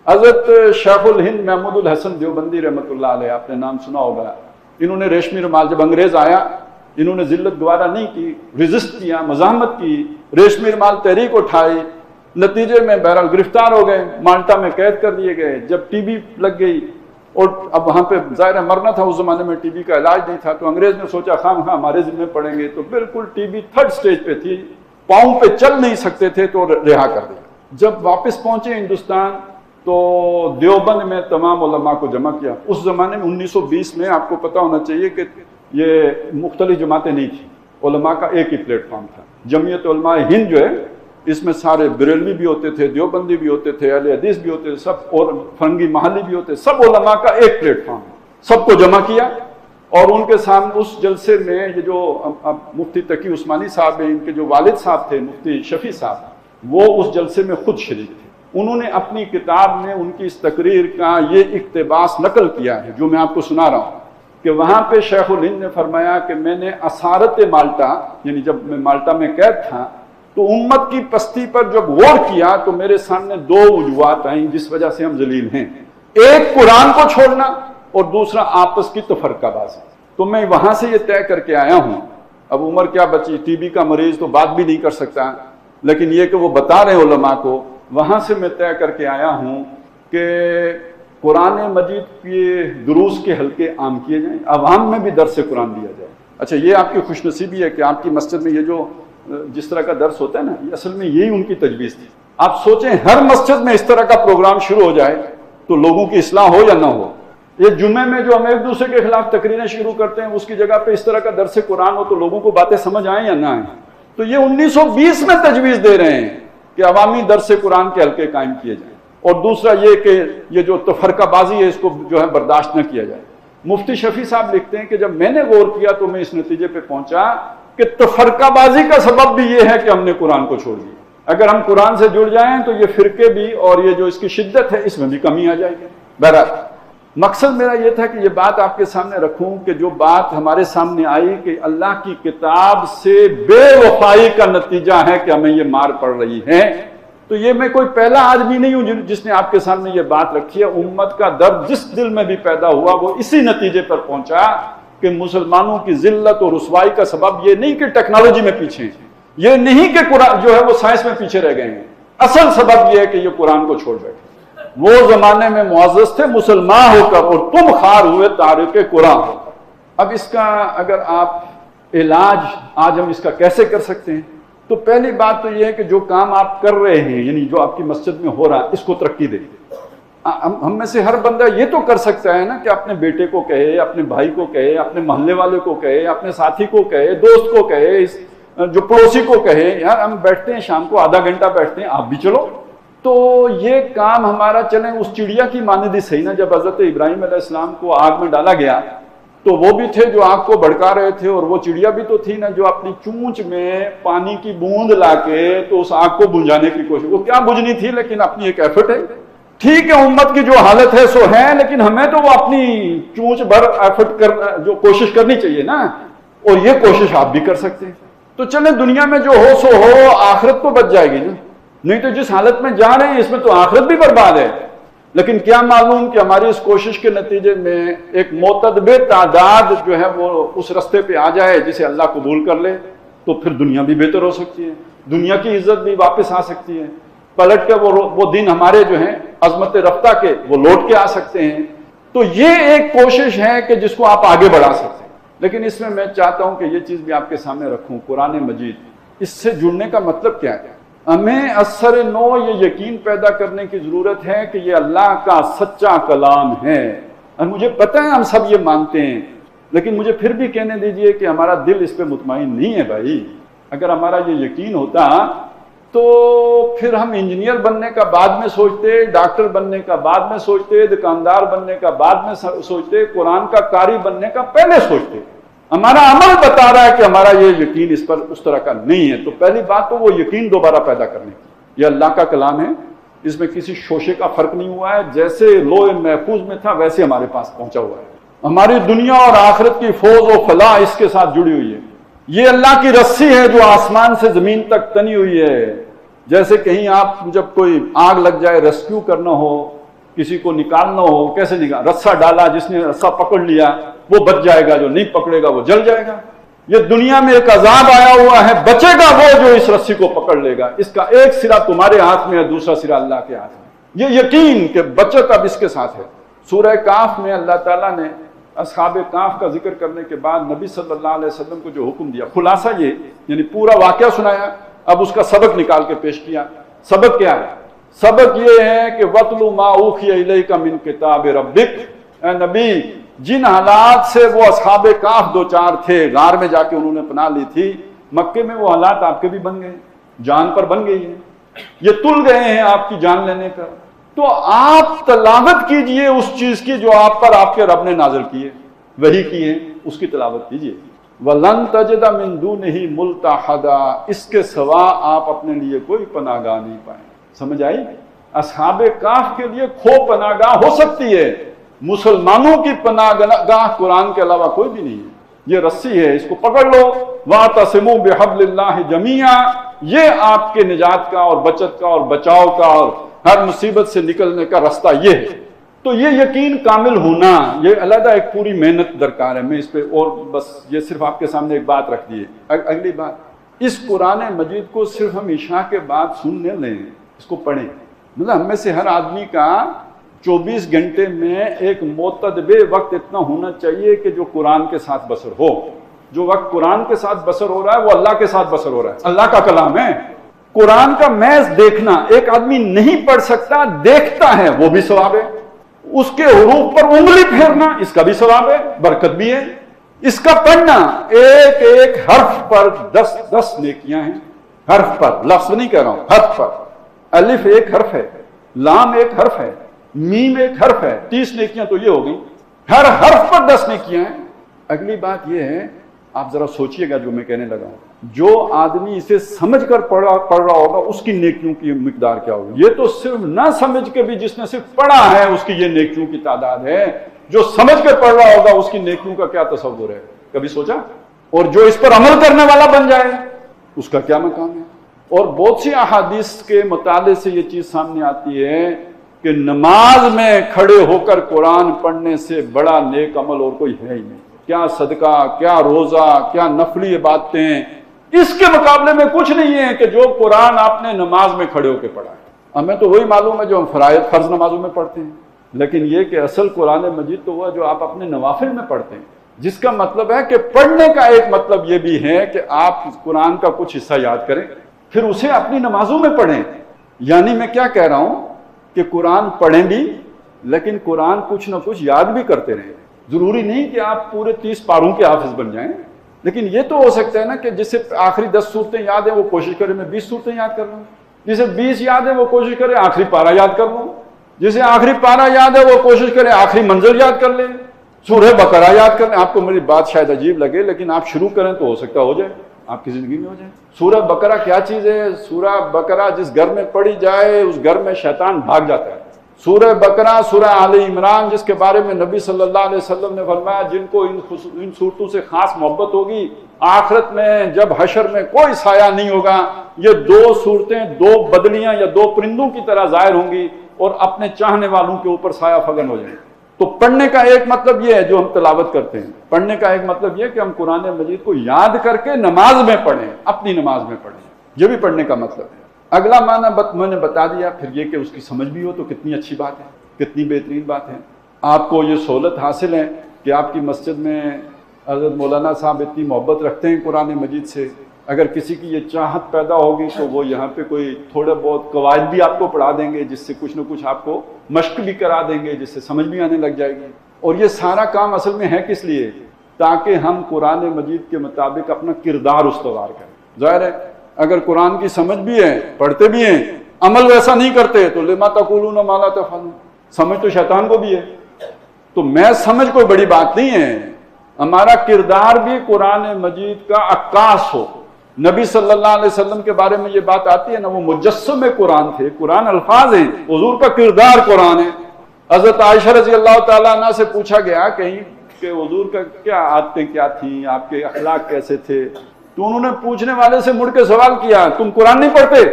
حضرت شیخ الہند محمود الحسن دیوبندی رحمۃ اللہ علیہ، آپ نے نام سنا ہوگا. انہوں نے ریشمی رومال، جب انگریز آیا انہوں نے ذلت گوارا نہیں کی، ریزسٹ کیا، مزاحمت کی، ریشمی رومال تحریک اٹھائی. نتیجے میں بہرحال گرفتار ہو گئے، مالٹا میں قید کر دیے گئے. جب ٹی بی لگ گئی اور اب وہاں پہ ظاہر مرنا تھا، اس زمانے میں ٹی بی کا علاج نہیں تھا، تو انگریز نے سوچا خام خواہ ہمارے ذمہ پڑیں گے. تو بالکل ٹی بی 3rd سٹیج پہ تھی، پاؤں پہ چل نہیں سکتے تھے، تو رہا کر دیا. جب واپس پہنچے ہندوستان تو دیوبند میں تمام علماء کو جمع کیا. اس زمانے میں 1920 میں آپ کو پتہ ہونا چاہیے کہ یہ مختلف جماعتیں نہیں تھیں، علماء کا ایک ہی پلیٹ فارم تھا. جمعیت علماء ہند جو ہے اس میں سارے بریلوی بھی ہوتے تھے، دیوبندی بھی ہوتے تھے، اہل حدیث بھی ہوتے تھے، سب، اور فرنگی محلی بھی ہوتے، سب علماء کا ایک پلیٹ فارم. سب کو جمع کیا اور ان کے سامنے اس جلسے میں یہ جو مفتی تقی عثمانی صاحب ہیں، ان کے جو والد صاحب تھے مفتی شفیع صاحب، وہ اس جلسے میں خود شریک تھے. انہوں نے اپنی کتاب میں ان کی اس تقریر کا یہ اقتباس نقل کیا ہے جو میں آپ کو سنا رہا ہوں کہ وہاں پہ شیخ الہند نے فرمایا کہ میں نے اسارت مالٹا، یعنی جب میں مالٹا میں قید تھا تو امت کی پستی پر جب غور کیا تو میرے سامنے 2 وجوہات آئیں جس وجہ سے ہم ذلیل ہیں. ایک قرآن کو چھوڑنا اور دوسرا آپس کی تفرقہ بازی. تو میں وہاں سے یہ طے کر کے آیا ہوں. اب عمر کیا بچی، ٹی بی کا مریض تو بات بھی نہیں کر سکتا، لیکن یہ کہ وہ بتا رہے علماء کو، وہاں سے میں طے کر کے آیا ہوں کہ قرآن مجید کے دروس کے حلقے عام کیے جائیں، عوام میں بھی درس قرآن دیا جائے. اچھا، یہ آپ کی خوش نصیبی ہے کہ آپ کی مسجد میں یہ جو جس طرح کا درس ہوتا ہے نا، یہ اصل میں یہی ان کی تجویز تھی. آپ سوچیں ہر مسجد میں اس طرح کا پروگرام شروع ہو جائے تو لوگوں کی اصلاح ہو یا نہ ہو. یہ جمعے میں جو ہم ایک دوسرے کے خلاف تقریریں شروع کرتے ہیں اس کی جگہ پہ اس طرح کا درس قرآن ہو تو لوگوں کو باتیں سمجھ آئیں یا نہ آئیں. تو یہ 1920 میں تجویز دے رہے ہیں کہ عوامی درس قرآن کے حلقے قائم کیے جائیں. اور دوسرا یہ کہ یہ جو تفرقہ بازی ہے اس کو جو ہے برداشت نہ کیا جائے. مفتی شفیع صاحب لکھتے ہیں کہ جب میں نے غور کیا تو میں اس نتیجے پہ پہنچا کہ تفرقہ بازی کا سبب بھی یہ ہے کہ ہم نے قرآن کو چھوڑ دیا. اگر ہم قرآن سے جڑ جائیں تو یہ فرقے بھی اور یہ جو اس کی شدت ہے اس میں بھی کمی آ جائے گی. بہرحال مقصد میرا یہ تھا کہ یہ بات آپ کے سامنے رکھوں کہ جو بات ہمارے سامنے آئی کہ اللہ کی کتاب سے بے وفائی کا نتیجہ ہے کہ ہمیں یہ مار پڑ رہی ہے. تو یہ میں کوئی پہلا آدمی نہیں ہوں جس نے آپ کے سامنے یہ بات رکھی ہے. امت کا درد جس دل میں بھی پیدا ہوا وہ اسی نتیجے پر پہنچا کہ مسلمانوں کی ذلت اور رسوائی کا سبب یہ نہیں کہ ٹیکنالوجی میں پیچھے ہیں، یہ نہیں کہ قرآن جو ہے وہ سائنس میں پیچھے رہ گئے ہیں. اصل سبب یہ ہے کہ یہ قرآن کو چھوڑ بیٹھے. وہ زمانے میں معزز تھے مسلمان ہو کر اور تم خار ہوئے تارک قرآن. اب اس کا اگر آپ علاج آج ہم اس کا کیسے کر سکتے ہیں تو پہلی بات تو یہ ہے کہ جو کام آپ کر رہے ہیں یعنی جو آپ کی مسجد میں ہو رہا ہے اس کو ترقی دیں. ہم میں سے ہر بندہ یہ تو کر سکتا ہے نا کہ اپنے بیٹے کو کہے، اپنے بھائی کو کہے، اپنے محلے والے کو کہے، اپنے ساتھی کو کہے، دوست کو کہے، جو پڑوسی کو کہے یار ہم بیٹھتے ہیں شام کو آدھا گھنٹہ بیٹھتے ہیں آپ بھی چلو. تو یہ کام ہمارا چلیں اس چڑیا کی مانند ہی صحیح نا. جب حضرت ابراہیم علیہ السلام کو آگ میں ڈالا گیا تو وہ بھی تھے جو آگ کو بھڑکا رہے تھے اور وہ چڑیا بھی تو تھی نا جو اپنی چونچ میں پانی کی بوند لا کے تو اس آگ کو بجھانے کی کوشش. وہ کیا بجھنی تھی لیکن اپنی ایک ایفرٹ ہے. ٹھیک ہے امت کی جو حالت ہے سو ہے، لیکن ہمیں تو وہ اپنی چونچ بھر ایفرٹ جو کوشش کرنی چاہیے نا، اور یہ کوشش آپ بھی کر سکتے ہیں. تو چلیں دنیا میں جو ہو سو ہو، آخرت تو بچ جائے گی نا. نہیں تو جس حالت میں جا رہے ہیں اس میں تو آخرت بھی برباد ہے. لیکن کیا معلوم کہ ہماری اس کوشش کے نتیجے میں ایک معتدب تعداد جو ہے وہ اس رستے پہ آ جائے جسے اللہ قبول کر لے تو پھر دنیا بھی بہتر ہو سکتی ہے، دنیا کی عزت بھی واپس آ سکتی ہے. پلٹ کے وہ دن ہمارے جو ہیں عظمت رفتہ کے وہ لوٹ کے آ سکتے ہیں. تو یہ ایک کوشش ہے کہ جس کو آپ آگے بڑھا سکتے ہیں. لیکن اس میں چاہتا ہوں کہ یہ چیز بھی آپ کے سامنے رکھوں. قرآن مجید اس سے جڑنے کا مطلب کیا ہے؟ ہمیں اثر نو یہ یقین پیدا کرنے کی ضرورت ہے کہ یہ اللہ کا سچا کلام ہے. اور مجھے پتہ ہے ہم سب یہ مانتے ہیں، لیکن مجھے پھر بھی کہنے دیجئے کہ ہمارا دل اس پہ مطمئن نہیں ہے بھائی. اگر ہمارا یہ یقین ہوتا تو پھر ہم انجینئر بننے کا بعد میں سوچتے، ڈاکٹر بننے کا بعد میں سوچتے، دکاندار بننے کا بعد میں سوچتے، قرآن کا قاری بننے کا پہلے سوچتے. ہمارا عمل بتا رہا ہے کہ ہمارا یہ یقین اس پر اس طرح کا نہیں ہے. تو پہلی بات تو وہ یقین دوبارہ پیدا کرنے کی. یہ اللہ کا کلام ہے، اس میں کسی شوشے کا فرق نہیں ہوا ہے. جیسے لوح محفوظ میں تھا ویسے ہمارے پاس پہنچا ہوا ہے. ہماری دنیا اور آخرت کی فوز و فلاح اس کے ساتھ جڑی ہوئی ہے. یہ اللہ کی رسی ہے جو آسمان سے زمین تک تنی ہوئی ہے. جیسے کہیں آپ جب کوئی آگ لگ جائے، ریسکیو کرنا ہو، کسی کو نکالنا ہو، کیسے نکال؟ رسا ڈالا، جس نے رسا پکڑ لیا وہ بچ جائے گا، جو نہیں پکڑے گا وہ جل جائے گا. یہ دنیا میں ایک عذاب آیا ہوا ہے، بچے گا وہ جو اس رسی کو پکڑ لے گا. اس کا ایک سرا تمہارے ہاتھ میں ہے، دوسرا سرا اللہ کے ہاتھ میں. یہ یقین کہ بچت اب اس کے ساتھ ہے. سورہ کاف میں اللہ تعالیٰ نے اصحاب کاف کا ذکر کرنے کے بعد نبی صلی اللہ علیہ وسلم کو جو حکم دیا، خلاصہ یہ یعنی پورا واقعہ سنایا، اب اس کا سبق نکال کے پیش کیا. سبق کیا ہے؟ سبق یہ ہے کہ وَاتْلُ مَا أُوحِيَ إِلَيْكَ مِن کِتَابِ رَبِّكَ. اے نبی، جن حالات سے وہ اصحاب کاف دو چار تھے، غار میں جا کے انہوں نے پناہ لی تھی، مکے میں وہ حالات آپ کے بھی بن گئے، جان پر بن گئی ہے. یہ تل گئے ہیں آپ کی جان لینے کا. تو آپ تلاوت کیجئے اس چیز کی جو آپ پر آپ کے رب نے نازل کی ہے، وحی کی ہے، اس کی تلاوت کیجئے. وَلَن تَجِدَ مِن دُونِهِ مُلْتَحَدًا. اس کے سوا آپ اپنے لیے کوئی پناہ گاہ نہیں پائیں. سمجھ آئی؟ اصحاب کاف کے لیے کھو پناہ گاہ ہو سکتی ہے، مسلمانوں کی پناہ گاہ قرآن کے علاوہ کوئی بھی نہیں ہے. یہ رسی ہے، اس کو پکڑ لو. وَاعْتَصِمُوا بِحَبْلِ اللَّهِ جَمِيعًا. یہ آپ کے نجات کا اور بچت کا اور بچاؤ کا اور ہر مصیبت سے نکلنے کا راستہ یہ ہے. تو یہ یقین کامل ہونا، یہ علیحدہ ایک پوری محنت درکار ہے. میں اس پہ اور بس یہ صرف آپ کے سامنے ایک بات رکھ دی ہے. اگلی بات، اس قرآن مجید کو صرف ہم عشاء کے بعد سننے لیں، اس کو پڑھیں. مطلب ہم میں سے ہر آدمی کا 24 گھنٹے میں ایک معتدب وقت اتنا ہونا چاہیے کہ جو قرآن کے ساتھ بسر ہو. جو وقت قرآن کے ساتھ بسر ہو رہا ہے وہ اللہ کے ساتھ بسر ہو رہا ہے. اللہ کا کلام ہے. قرآن کا محض دیکھنا، ایک آدمی نہیں پڑھ سکتا، دیکھتا ہے وہ بھی ثواب ہے. اس کے حروف پر انگلی پھیرنا، اس کا بھی ثواب ہے، برکت بھی ہے. اس کا پڑھنا، ایک ایک حرف پر 10 نیکیاں ہیں. حرف پر، لفظ نہیں کہہ رہا ہوں، حرف پر. الف ایک حرف ہے، لام ایک حرف ہے، میم ایک حرف ہے، 30 نیکیاں تو یہ ہو گئی. ہر حرف پر 10 نیکیاں ہیں. اگلی بات یہ ہے، آپ ذرا سوچئے گا جو میں کہنے لگا ہوں. جو آدمی اسے سمجھ کر پڑھ رہا ہوگا اس کی نیکیوں کی مقدار کیا ہوگی. یہ تو صرف نہ سمجھ کے بھی جس نے صرف پڑھا ہے اس کی یہ نیکیوں کی تعداد ہے. جو سمجھ کے پڑھ رہا ہوگا اس کی نیکیوں کا کیا تصور ہے، کبھی سوچا؟ اور جو اس پر عمل کرنے والا بن جائے اس کا کیا مقام ہے. اور بہت سی احادیث کے مطالعے سے یہ چیز سامنے آتی ہے کہ نماز میں کھڑے ہو کر قرآن پڑھنے سے بڑا نیک عمل اور کوئی ہے ہی نہیں. کیا صدقہ، کیا روزہ، کیا نفلی عبادتیں، اس کے مقابلے میں کچھ نہیں ہے کہ جو قرآن آپ نے نماز میں کھڑے ہو کے پڑھا ہے. ہمیں تو وہی معلوم ہے جو ہم فرض نمازوں میں پڑھتے ہیں، لیکن یہ کہ اصل قرآن مجید تو ہوا جو آپ اپنے نوافل میں پڑھتے ہیں. جس کا مطلب ہے کہ پڑھنے کا ایک مطلب یہ بھی ہے کہ آپ قرآن کا کچھ حصہ یاد کریں پھر اسے اپنی نمازوں میں پڑھیں. یعنی میں کیا کہہ رہا ہوں کہ قرآن پڑھیں بھی لیکن قرآن کچھ نہ کچھ یاد بھی کرتے رہیں. ضروری نہیں کہ آپ پورے 30 پاروں کے حافظ بن جائیں، لیکن یہ تو ہو سکتا ہے نا کہ جسے آخری 10 صورتیں یاد ہیں وہ کوشش کرے میں 20 صورتیں یاد کر لوں. جسے 20 یاد ہے وہ کوشش کرے آخری پارہ یاد کر لوں. جسے آخری پارہ یاد ہے وہ کوشش کرے آخری منزل یاد کر لیں، سورہ بقرہ یاد کر لیں. آپ کو میری بات شاید عجیب لگے لیکن آپ شروع کریں تو ہو سکتا ہو جائے، آپ کی زندگی میں ہو جائے. سورہ بقرہ کیا چیز ہے؟ سورہ بقرہ جس گھر میں پڑھی جائے اس گھر میں شیطان بھاگ جاتا ہے. سورہ بقرہ، سورہ آل عمران جس کے بارے میں نبی صلی اللہ علیہ وسلم نے فرمایا جن کو ان صورتوں سے خاص محبت ہوگی آخرت میں جب حشر میں کوئی سایہ نہیں ہوگا، یہ 2 صورتیں 2 بدلیاں یا 2 پرندوں کی طرح ظاہر ہوں گی اور اپنے چاہنے والوں کے اوپر سایہ فگن ہو جائیں. تو پڑھنے کا ایک مطلب یہ ہے جو ہم تلاوت کرتے ہیں. پڑھنے کا ایک مطلب یہ کہ ہم قرآن مجید کو یاد کر کے نماز میں پڑھیں، اپنی نماز میں پڑھیں. یہ بھی پڑھنے کا مطلب ہے. اگلا معنی میں نے بتا دیا، پھر یہ کہ اس کی سمجھ بھی ہو تو کتنی اچھی بات ہے، کتنی بہترین بات ہے۔ آپ کو یہ سہولت حاصل ہے کہ آپ کی مسجد میں حضرت مولانا صاحب اتنی محبت رکھتے ہیں قرآن مجید سے، اگر کسی کی یہ چاہت پیدا ہوگی تو وہ یہاں پہ کوئی تھوڑے بہت قواعد بھی آپ کو پڑھا دیں گے، جس سے کچھ نہ کچھ آپ کو مشق بھی کرا دیں گے، جس سے سمجھ بھی آنے لگ جائے گی۔ اور یہ سارا کام اصل میں ہے کس لیے؟ تاکہ ہم قرآن مجید کے مطابق اپنا کردار استوار کریں۔ ظاہر ہے اگر قرآن کی سمجھ بھی ہے، پڑھتے بھی ہیں، عمل ویسا نہیں کرتے تو لما تقولون ما لا تفعلون، سمجھ تو شیطان کو بھی ہے۔ تو میں سمجھ کوئی بڑی بات نہیں ہے، ہمارا کردار بھی قرآن مجید کا عکاس ہو۔ نبی صلی اللہ علیہ وسلم کے بارے میں یہ بات آتی ہے نا، وہ مجسم قرآن تھے، قرآن الفاظ ہیں، حضور کا کردار قرآن ہے۔ حضرت عائشہ رضی اللہ تعالیٰ عنہ سے پوچھا گیا کہیں کہ حضور کا کیا عادتیں کیا تھیں، آپ کے اخلاق کیسے تھے، تو انہوں نے پوچھنے والے سے مڑ کے سوال کیا، تم قرآن نہیں پڑھتے؟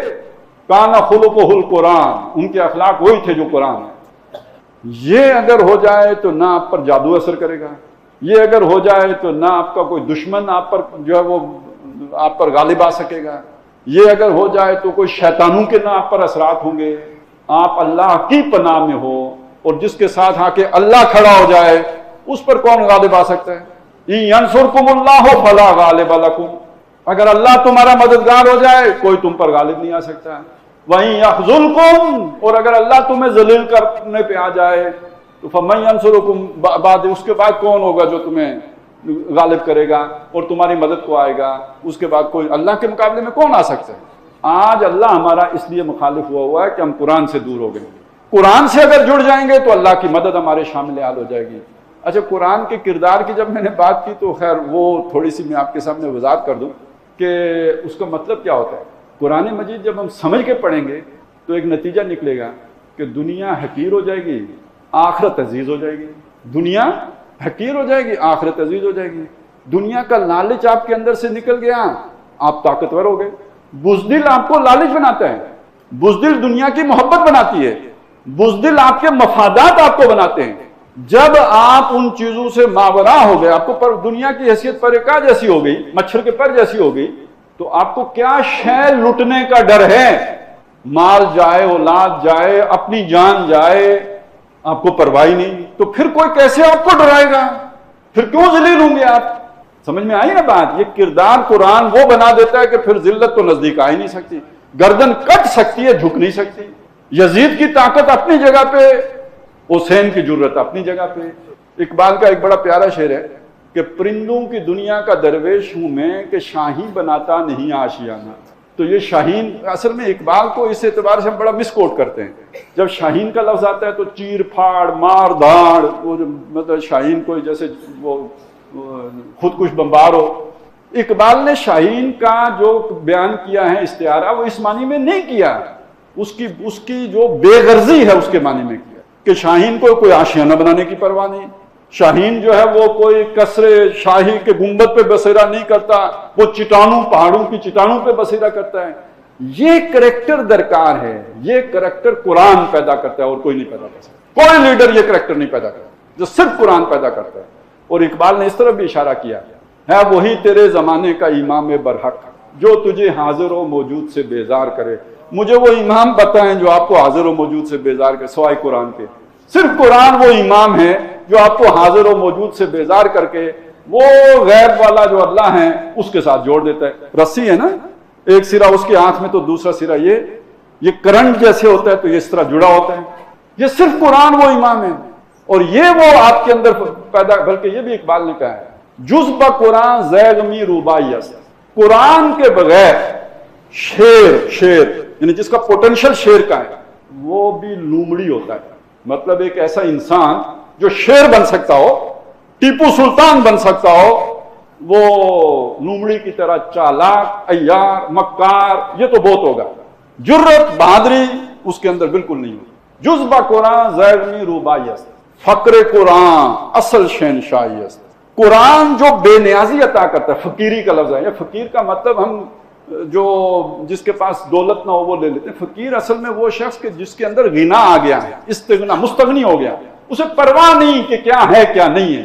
کان خلقہ القرآن، ان کے اخلاق وہی تھے جو قرآن ہے۔ یہ اگر ہو جائے تو نہ آپ پر جادو اثر کرے گا، یہ اگر ہو جائے تو نہ آپ کا کوئی دشمن آپ پر جو ہے وہ آپ پر غالب آ سکے گا، یہ اگر ہو جائے تو کوئی شیطانوں کے نہ آپ پر اثرات ہوں گے۔ آپ اللہ کی پناہ میں ہو، اور جس کے ساتھ آ کے اللہ کھڑا ہو جائے اس پر کون غالب آ سکتا ہے؟ ان ینصرکم اللہ فلا غالب لکم، اگر اللہ تمہارا مددگار ہو جائے کوئی تم پر غالب نہیں آ سکتا۔ وَإِن يَخْذُلْكُمْ، اور اگر اللہ تمہیں ذلیل کرنے پہ آ جائے تو فَمَن يَنصُرُكُمْ بعد، اس کے بعد کون ہوگا جو تمہیں غالب کرے گا اور تمہاری مدد کو آئے گا؟ اس کے بعد کوئی اللہ کے مقابلے میں کون آ سکتا ہے؟ آج اللہ ہمارا اس لیے مخالف ہوا ہے کہ ہم قرآن سے دور ہو گئے۔ قرآن سے اگر جڑ جائیں گے تو اللہ کی مدد ہمارے شامل حال ہو جائے گی۔ اچھا، قرآن کے کردار کی جب میں نے بات کی تو خیر وہ تھوڑی سی میں آپ کے سامنے وضاحت کر دوں کہ اس کا مطلب کیا ہوتا ہے۔ قرآن مجید جب ہم سمجھ کے پڑھیں گے تو ایک نتیجہ نکلے گا کہ دنیا حقیر ہو جائے گی، آخرت عزیز ہو جائے گی۔ دنیا حقیر ہو جائے گی، آخرت عزیز ہو جائے گی۔ دنیا کا لالچ آپ کے اندر سے نکل گیا، آپ طاقتور ہو گئے۔ بزدل آپ کو لالچ بناتا ہے، بزدل دنیا کی محبت بناتی ہے، بزدل آپ کے مفادات آپ کو بناتے ہیں۔ جب آپ ان چیزوں سے ماورا ہو گئے، آپ کو پر دنیا کی حیثیت پر ایک جیسی ہو گئی، مچھر کے پر جیسی ہو گئی، تو آپ کو کیا شے لٹنے کا ڈر ہے؟ مال جائے، اولاد جائے، اپنی جان جائے، آپ کو پرواہ نہیں، تو پھر کوئی کیسے آپ کو ڈرائے گا؟ پھر کیوں ذلیل ہوں گے آپ؟ سمجھ میں آئی نا بات؟ یہ کردار قرآن وہ بنا دیتا ہے کہ پھر ذلت تو نزدیک آ ہی نہیں سکتی، گردن کٹ سکتی ہے، جھک نہیں سکتی۔ یزید کی طاقت اپنی جگہ پہ، حسین کی جرت اپنی جگہ پہ۔ اقبال کا ایک بڑا پیارا شعر ہے کہ پرندوں کی دنیا کا درویش ہوں میں کہ شاہین بناتا نہیں آشیانہ۔ تو یہ شاہین اصل میں اقبال کو اس اعتبار سے ہم بڑا مس کوٹ کرتے ہیں۔ جب شاہین کا لفظ آتا ہے تو چیر پھاڑ، مار دھاڑ، وہ مطلب شاہین کوئی جیسے وہ خودکش بمبار ہو۔ اقبال نے شاہین کا جو بیان کیا ہے استعارہ، وہ اس معنی میں نہیں کیا، اس کی جو بے غرضی ہے اس کے معنی میں کیا کہ شاہین کو کوئی آشیانہ بنانے کی پرواہ نہیں۔ شاہین جو ہے وہ کوئی قصر شاہی کے گنبد پہ بسیرا نہیں کرتا، وہ چٹانوں، پہاڑوں کی چٹانوں پہ بسیرا کرتا ہے۔ یہ کریکٹر درکار ہے، یہ کریکٹر قرآن پیدا کرتا ہے اور کوئی نہیں پیدا کر سکتا۔ کوئی لیڈر یہ کریکٹر نہیں پیدا کرتا جو صرف قرآن پیدا کرتا ہے۔ اور اقبال نے اس طرف بھی اشارہ کیا ہے، وہی تیرے زمانے کا امام برحق جو تجھے حاضر و موجود سے بیزار کرے۔ مجھے وہ امام بتائیں جو آپ کو حاضر و موجود سے بیزار کرے سوائے قرآن کے۔ صرف قرآن وہ امام ہے جو آپ کو حاضر و موجود سے بیزار کر کے وہ غیب والا جو اللہ ہے اس کے ساتھ جوڑ دیتا ہے۔ رسی ہے نا، ایک سرا اس کے ہاتھ میں تو دوسرا سرا یہ کرنٹ جیسے ہوتا ہے تو یہ اس طرح جڑا ہوتا ہے۔ یہ صرف قرآن وہ امام ہے، اور یہ وہ آپ کے اندر پیدا، بلکہ یہ بھی اقبال نے کہا ہے جز با قرآن زیغمی روبائی است، قرآن کے بغیر شیر یعنی جس کا پوٹینشل شیر کا ہے وہ بھی لومڑی ہوتا ہے۔ مطلب ایک ایسا انسان جو شیر بن سکتا ہو، ٹیپو سلطان بن سکتا ہو، وہ لومڑی کی طرح چالاک، عیار، مکار، یہ تو بہت ہوگا۔ جرت، بہادری اس کے اندر بالکل نہیں ہوگی۔ جز با قرآن زیغمی روبائی است، فقر قرآن اصل شہنشاہی است۔ قرآن جو بے نیازی عطا کرتا ہے، فقیری کا لفظ ہے، یہ فقیر کا مطلب ہم جو جس کے پاس دولت نہ ہو وہ لے لیتے ہیں۔ فقیر اصل میں وہ شخص کہ جس کے اندر غنا آ گیا ہے، استغنا، مستغنی ہو گیا، اسے پرواہ نہیں کہ کیا ہے کیا نہیں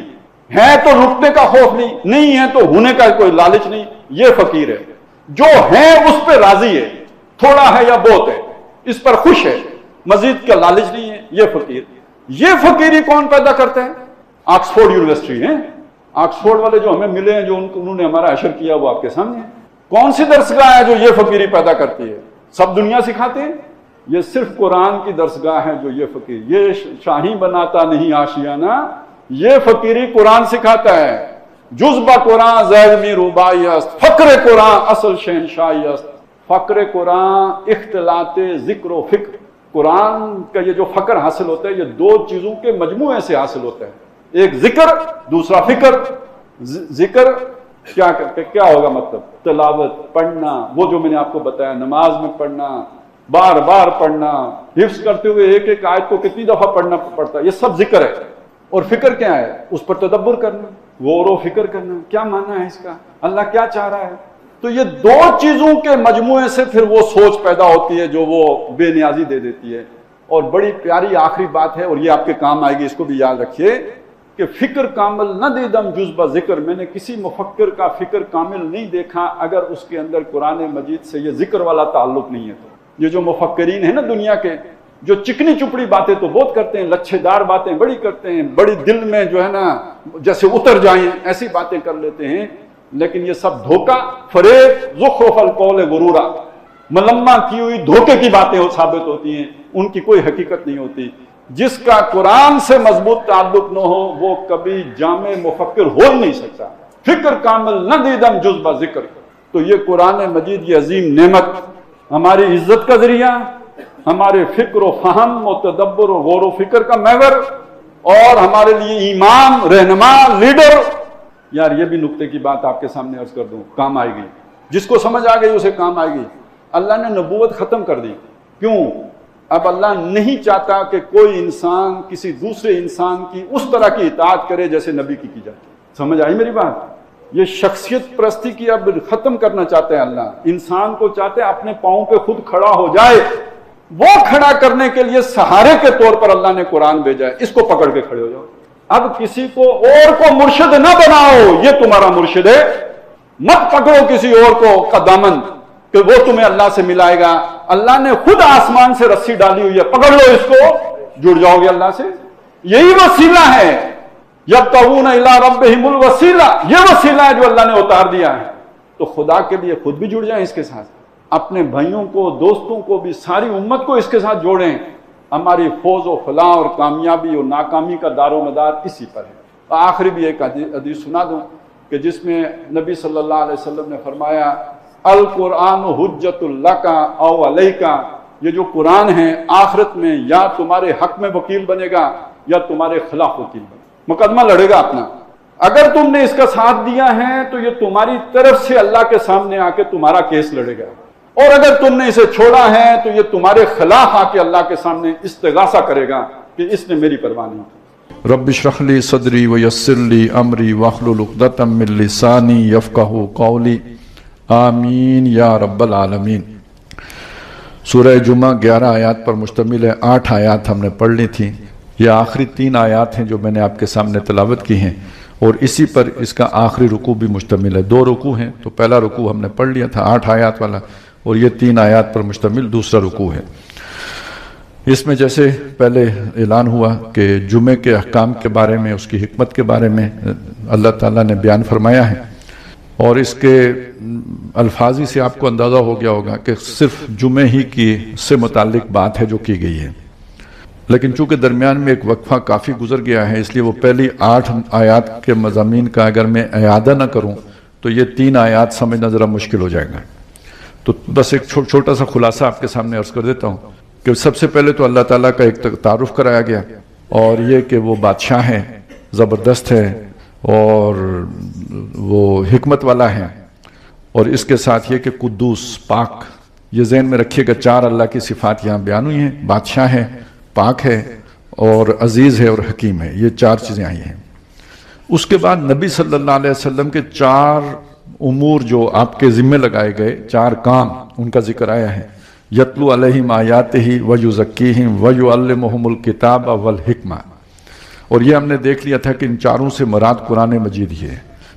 ہے تو لٹنے کا خوف نہیں ہے تو ہونے کا کوئی لالچ نہیں، یہ فقیر ہے۔ جو ہے اس پہ راضی ہے، تھوڑا ہے یا بہت ہے اس پر خوش ہے, مزید کا لالچ نہیں ہے. یہ فقیر, یہ فقیری کون پیدا کرتا ہے؟ آکسفورڈ یونیورسٹی ہے. آکسفورڈ والے جو ہمیں ملے ہیں, جو انہوں نے ہمارا حشر کیا, وہ آپ کے سامنے ہے. کون سی درسگاہ ہے جو یہ فقیری پیدا کرتی ہے؟ سب دنیا سکھاتے ہیں. یہ صرف قرآن کی درسگاہ ہے جو یہ فقیر, یہ شاہی بناتا نہیں آشیانہ, یہ فقیری قرآن سکھاتا ہے. جزبہ قرآن زید می روبائی است, فقر قرآن اصل شہنشاہی است. فقر قرآن اختلاط ذکر و فکر. قرآن کا یہ جو فقر حاصل ہوتا ہے یہ دو چیزوں کے مجموعے سے حاصل ہوتا ہے, ایک ذکر, دوسرا فکر. ذکر کیا ہوگا مطلب؟ تلاوت, پڑھنا, وہ جو میں نے آپ کو بتایا, نماز میں پڑھنا, بار بار پڑھنا, حفظ کرتے ہوئے ایک ایک آیت کو کتنی دفعہ پڑھنا پڑتا ہے, یہ سب ذکر ہے. اور فکر کیا ہے؟ اس پر تدبر کرنا, غور و فکر کرنا, کیا معنی ہے اس کا, اللہ کیا چاہ رہا ہے. تو یہ دو چیزوں کے مجموعے سے پھر وہ سوچ پیدا ہوتی ہے جو وہ بے نیازی دے دیتی ہے. اور بڑی پیاری آخری بات ہے, اور یہ آپ کے کام آئے گی, اس کو بھی یاد رکھیے کہ فکر کامل نہ دیدم جزبہ ذکر. میں نے کسی مفکر کا فکر کامل نہیں دیکھا اگر اس کے اندر قرآن مجید سے یہ ذکر والا تعلق نہیں ہے. تو یہ جو مفکرین ہیں نا دنیا کے, جو چکنی چپڑی باتیں تو بہت کرتے ہیں, لچھے دار باتیں بڑی کرتے ہیں, بڑی دل میں جو ہے نا جیسے اتر جائیں ایسی باتیں کر لیتے ہیں, لیکن یہ سب دھوکہ, فریب, زخرف القول غرورا, ملمہ کی ہوئی دھوکے کی باتیں ثابت ہوتی ہیں, ان کی کوئی حقیقت نہیں ہوتی. جس کا قرآن سے مضبوط تعلق نہ ہو وہ کبھی جامع مفکر ہو نہیں سکتا. فکر کامل نہ دیدم جزبہ ذکر. تو یہ قرآن مجید, یہ عظیم نعمت ہماری عزت کا ذریعہ, ہمارے فکر و فہم و تدبر و غور و فکر کا محور, اور ہمارے لیے امام, رہنما, لیڈر. یار یہ بھی نقطے کی بات آپ کے سامنے عرض کر دوں, کام آئے گی, جس کو سمجھ آ گئی اسے کام آئے گی. اللہ نے نبوت ختم کر دی. کیوں؟ اب اللہ نہیں چاہتا کہ کوئی انسان کسی دوسرے انسان کی اس طرح کی اطاعت کرے جیسے نبی کی جاتی. سمجھ آئی میری بات؟ یہ شخصیت پرستی کی اب ختم کرنا چاہتے ہیں اللہ. انسان کو چاہتے ہیں اپنے پاؤں پہ خود کھڑا ہو جائے. وہ کھڑا کرنے کے لیے سہارے کے طور پر اللہ نے قرآن بھیجا ہے, اس کو پکڑ کے کھڑے ہو جاؤ. اب کسی کو اور کو مرشد نہ بناؤ, یہ تمہارا مرشد ہے. مت پکڑو کسی اور کو کا دامن کہ وہ تمہیں اللہ سے ملائے گا. اللہ نے خود آسمان سے رسی ڈالی ہوئی ہے, پکڑ لو اس کو, جڑ جاؤ گے اللہ سے. یہی وسیلہ ہے. یبتغون الی ربہم الوسیلہ, یہ وسیلہ ہے جو اللہ نے اتار دیا ہے. تو خدا کے لیے خود بھی جڑ جائیں اس کے ساتھ, اپنے بھائیوں کو, دوستوں کو بھی, ساری امت کو اس کے ساتھ جوڑیں. ہماری فوز و فلاح اور کامیابی اور ناکامی کا دار و مدار اسی پر ہے. آخری بھی ایک حدیث سنا دوں کہ جس میں نبی صلی اللہ علیہ وسلم نے فرمایا, القرآن حجت لک او علیک. یہ جو قرآن ہے آخرت میں یا تمہارے حق میں وکیل بنے گا یا تمہارے خلاف وکیل بنے گا, مقدمہ لڑے گا اپنا. اگر تم نے اس کا ساتھ دیا ہے تو یہ تمہاری طرف سے اللہ کے سامنے آ کے تمہارا کیس لڑے گا, اور اگر تم نے اسے چھوڑا ہے تو یہ تمہارے خلاف آ کے اللہ کے سامنے استغاثہ کرے گا کہ اس نے میری پرواہ نہیں کی. رب اشرح لی صدری ویسر لی امری واحلل عقدۃ من لسانی یفقہوا قولی, آمین یا رب العالمین. سورہ جمعہ 11 آیات پر مشتمل ہے. 8 آیات ہم نے پڑھ لی تھی. یہ آخری 3 آیات ہیں جو میں نے آپ کے سامنے تلاوت کی ہیں, اور اسی پر اس کا آخری رکوع بھی مشتمل ہے. 2 رکوع ہیں, تو پہلا رکوع ہم نے پڑھ لیا تھا 8 آیات والا, اور یہ 3 آیات پر مشتمل دوسرا رکوع ہے. اس میں جیسے پہلے اعلان ہوا کہ جمعے کے احکام کے بارے میں, اس کی حکمت کے بارے میں اللہ تعالیٰ نے بیان فرمایا ہے, اور اس کے الفاظی سے آپ کو اندازہ ہو گیا ہوگا کہ صرف جمعے ہی کی سے متعلق بات ہے جو کی گئی ہے. لیکن چونکہ درمیان میں ایک وقفہ کافی گزر گیا ہے, اس لیے وہ پہلی 8 آیات کے مضامین کا اگر میں اعادہ نہ کروں تو یہ 3 آیات سمجھنا ذرا مشکل ہو جائے گا. تو بس ایک چھوٹا سا خلاصہ آپ کے سامنے عرض کر دیتا ہوں کہ سب سے پہلے تو اللہ تعالیٰ کا ایک تعارف کرایا گیا, اور یہ کہ وہ بادشاہ ہے, زبردست ہے, اور وہ حکمت والا ہے, اور اس کے ساتھ یہ کہ قدوس, پاک. یہ ذہن میں رکھیے گا 4 اللہ کی صفات یہاں بیان ہوئی ہیں. بادشاہ ہے, پاک ہے, اور عزیز ہے, اور حکیم ہے. یہ 4 چیزیں آئی ہیں. اس کے بعد نبی صلی اللہ علیہ وسلم کے 4 امور جو آپ کے ذمہ لگائے گئے, 4 کام, ان کا ذکر آیا ہے. یتلو علیہم آیاتہ ویزکیہم ویعلمہم الکتاب والحکمہ. اور یہ ہم نے دیکھ لیا تھا کہ ان 4 سے مراد قرآن مجید ہی ہے.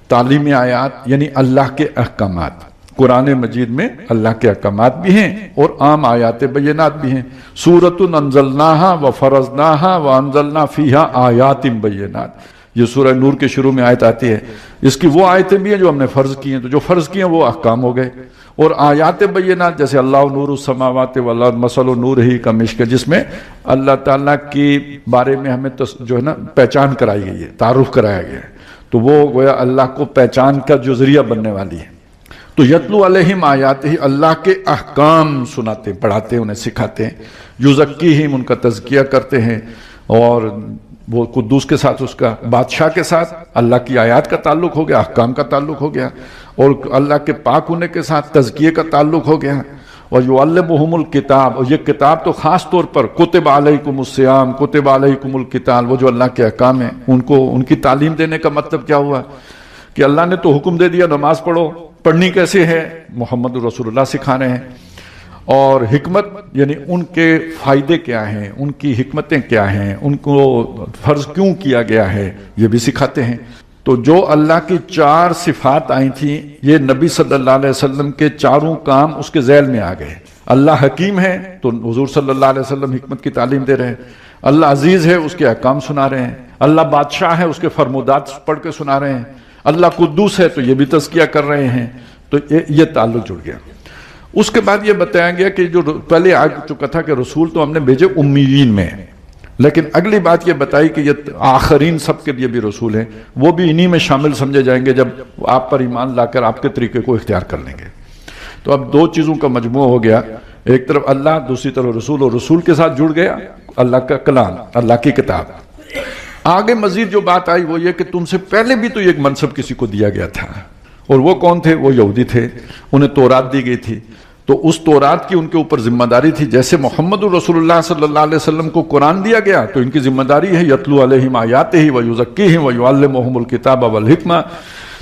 تعلیم آیات یعنی اللہ کے احکامات, قرآن مجید میں اللہ کے احکامات بھی ہیں اور عام آیات بینات بھی ہیں. سورۃ انزلناہا وفرضناہا وانزلنا فیہا آیات بینات، یہ سورہ نور کے شروع میں آیت آتی ہے. اس کی وہ آیتیں بھی ہیں جو ہم نے فرض کی ہیں، تو جو فرض کی ہیں وہ احکام ہو گئے. اور آیات بینات جیسے اللہ نور السماوات والارض مثل نورہ کمشک، جس میں اللہ تعالیٰ کے بارے میں ہمیں جو ہے نا پہچان کرائی گئی ہے، تعارف کرایا گیا ہے، تو وہ گویا اللہ کو پہچان کا جو ذریعہ بننے والی ہے. تو یتلو علیہم آیاتہ، اللہ کے احکام سناتے پڑھاتے ہیں، انہیں سکھاتے ہیں. یزکیہم، ان کا تزکیہ کرتے ہیں، اور وہ قدوس کے ساتھ، اس کا بادشاہ کے ساتھ اللہ کی آیات کا تعلق ہو گیا، احکام کا تعلق ہو گیا، اور اللہ کے پاک ہونے کے ساتھ تزکیے کا تعلق ہو گیا. اور یعلمہم الکتاب، اور یہ کتاب تو خاص طور پر کتب علیکم الصیام کتب علیکم القتال، وہ جو اللہ کے احکام ہیں ان کو ان کی تعلیم دینے کا مطلب کیا ہوا کہ اللہ نے تو حکم دے دیا نماز پڑھو، پڑھنی کیسے ہے محمد رسول اللہ سکھا رہے ہیں، اور حکمت یعنی ان کے فائدے کیا ہیں، ان کی حکمتیں کیا ہیں، ان کو فرض کیوں کیا گیا ہے، یہ بھی سکھاتے ہیں. تو جو اللہ کی 4 صفات آئی تھیں، یہ نبی صلی اللہ علیہ وسلم کے چاروں کام اس کے ذیل میں آ گئے. اللہ حکیم ہے تو حضور صلی اللہ علیہ وسلم حکمت کی تعلیم دے رہے ہیں. اللہ عزیز ہے، اس کے احکام سنا رہے ہیں. اللہ بادشاہ ہے، اس کے فرمودات پڑھ کے سنا رہے ہیں. اللہ قدوس ہے تو یہ بھی تزکیہ کر رہے ہیں. تو یہ تعلق جڑ گیا. اس کے بعد یہ بتایا گیا کہ جو پہلے آ چکا تھا کہ رسول تو ہم نے بھیجے امیین میں، لیکن اگلی بات یہ بتائی کہ یہ آخرین سب کے لیے بھی رسول ہیں، وہ بھی انہی میں شامل سمجھے جائیں گے جب آپ پر ایمان لا کر آپ کے طریقے کو اختیار کر لیں گے. تو اب 2 چیزوں کا مجموعہ ہو گیا، ایک طرف اللہ، دوسری طرف رسول، اور رسول کے ساتھ جڑ گیا اللہ کا کلام، اللہ کی کتاب. آگے مزید جو بات آئی وہ یہ کہ تم سے پہلے بھی تو ایک منصب کسی کو دیا گیا تھا، اور وہ کون تھے؟ وہ یہودی تھے، انہیں تورات دی گئی تھی. تو اس تورات کی ان کے اوپر ذمہ داری تھی. جیسے محمد رسول اللہ صلی اللہ علیہ وسلم کو قرآن دیا گیا تو ان کی ذمہ داری ہے یتلو علیہم آیاتہ ویزکیہم ویعلمہم الکتاب والحکمہ.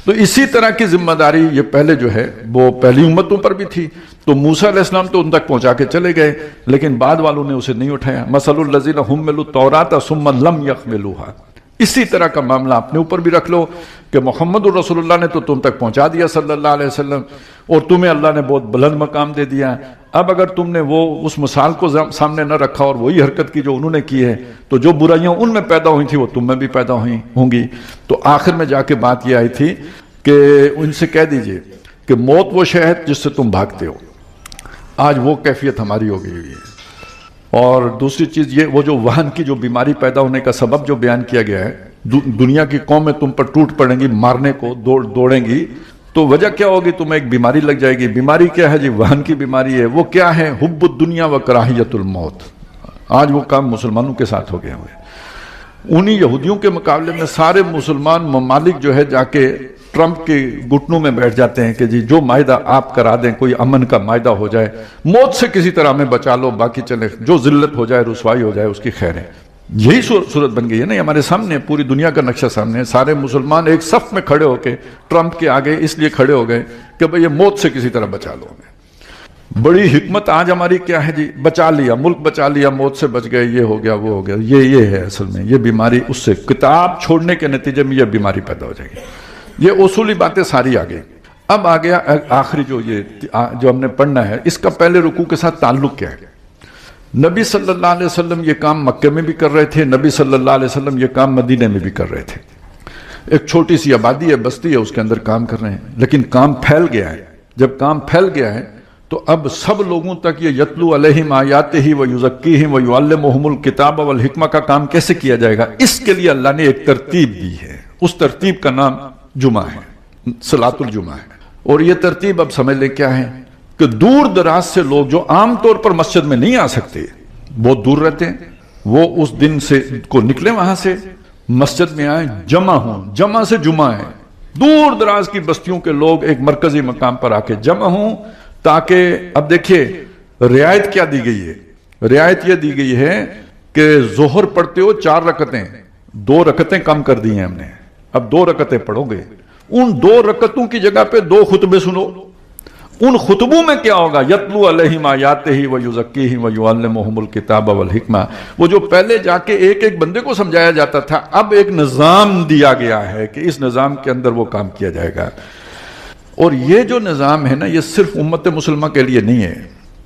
تو اسی طرح کی ذمہ داری یہ پہلے جو ہے وہ پہلی امتوں پر بھی تھی. تو موسیٰ علیہ السلام تو ان تک پہنچا کے چلے گئے، لیکن بعد والوں نے اسے نہیں اٹھایا. مثل الذین حملوا التوراۃ ثم لم یحملوها. اسی طرح کا معاملہ اپنے اوپر بھی رکھ لو کہ محمد رسول اللہ نے تو تم تک پہنچا دیا صلی اللہ علیہ وسلم، اور تمہیں اللہ نے بہت بلند مقام دے دیا. اب اگر تم نے وہ اس مثال کو سامنے نہ رکھا اور وہی حرکت کی جو انہوں نے کی ہے، تو جو برائیاں ان میں پیدا ہوئی تھی وہ تم میں بھی پیدا ہوں گی. تو آخر میں جا کے بات یہ آئی تھی کہ ان سے کہہ دیجئے کہ موت وہ شے ہے جس سے تم بھاگتے ہو. آج وہ کیفیت ہماری ہو گئی ہوئی ہے. اور دوسری چیز یہ، وہ جو وہن کی جو بیماری پیدا ہونے کا سبب جو بیان کیا گیا ہے، دنیا کی قومیں تم پر ٹوٹ پڑیں گی، مارنے کو دوڑیں گی، تو وجہ کیا ہوگی؟ تمہیں ایک بیماری لگ جائے گی. بیماری کیا ہے جی؟ وہن کی بیماری ہے. وہ کیا ہے؟ حب الدنیا و کراہیت الموت. آج وہ کام مسلمانوں کے ساتھ ہو گیا ہوئے. انہی یہودیوں کے مقابلے میں سارے مسلمان ممالک جو ہے جا کے ٹرمپ کے گھٹنوں میں بیٹھ جاتے ہیں کہ جی جو معاہدہ آپ کرا دیں، کوئی امن کا معاہدہ ہو جائے، موت سے کسی طرح ہمیں بچا لو، باقی چلے جو ذلت ہو جائے، رسوائی ہو جائے، اس کی خیر ہے. یہی صورت بن گئی ہے نا ہمارے سامنے، پوری دنیا کا نقشہ سامنے ہے. سارے مسلمان ایک صف میں کھڑے ہو کے ٹرمپ کے آگے اس لیے کھڑے ہو گئے کہ بھئی یہ موت سے کسی طرح بچا لو ہمیں. بڑی حکمت آج ہماری کیا ہے جی؟ بچا لیا، ملک بچا لیا، موت سے بچ گئے، یہ ہو گیا وہ ہو گیا. یہ ہے اصل میں یہ بیماری، اس سے کتاب چھوڑنے کے نتیجے میں یہ بیماری پیدا ہو جائے گی. یہ اصولی باتیں ساری آ گئی. اب آ گیا آخری جو ہم نے پڑھنا ہے، اس کا پہلے رکوع کے ساتھ تعلق کیا ہے؟ نبی صلی اللہ علیہ وسلم یہ کام مکہ میں بھی کر رہے تھے، نبی صلی اللہ علیہ وسلم یہ کام مدینہ میں بھی کر رہے تھے. ایک چھوٹی سی آبادی ہے، بستی ہے، اس کے اندر کام کر رہے ہیں، لیکن کام پھیل گیا ہے. جب کام پھیل گیا ہے تو اب سب لوگوں تک یہ یتلو علیہم آیاتہ ویزکیہم ویعلمہم الکتاب والحکمہ کا کام کیسے کیا جائے گا؟ اس کے لیے اللہ نے ایک ترتیب دی ہے. اس ترتیب کا نام جمعہ ہے، صلاۃ الجمعہ ہے. اور یہ ترتیب اب سمجھ لیں کیا ہے کہ دور دراز سے لوگ جو عام طور پر مسجد میں نہیں آ سکتے، بہت دور رہتے ہیں، وہ اس دن سے کو نکلیں، وہاں سے مسجد میں آئیں، جمع ہوں. جمع سے جمعہ ہے. دور دراز کی بستیوں کے لوگ ایک مرکزی مقام پر آ کے جمع ہوں، تاکہ اب دیکھیے رعایت کیا دی گئی ہے. رعایت یہ دی گئی ہے کہ ظہر پڑھتے ہو 4 رکعتیں، 2 رکعتیں کم کر دی ہیں ہم نے، اب 2 رکعتیں پڑھو گے. ان 2 رکعتوں کی جگہ پہ 2 خطبے سنو. ان خطبوں میں کیا ہوگا؟ یتلو علیہم آیاتہ ویزکیہم ویعلمہم الکتاب والحکمہ. وہ جو پہلے جا کے ایک ایک بندے کو سمجھایا جاتا تھا، اب ایک نظام دیا گیا ہے کہ اس نظام کے اندر وہ کام کیا جائے گا. اور یہ جو نظام ہے نا یہ صرف امت مسلمہ کے لیے نہیں ہے،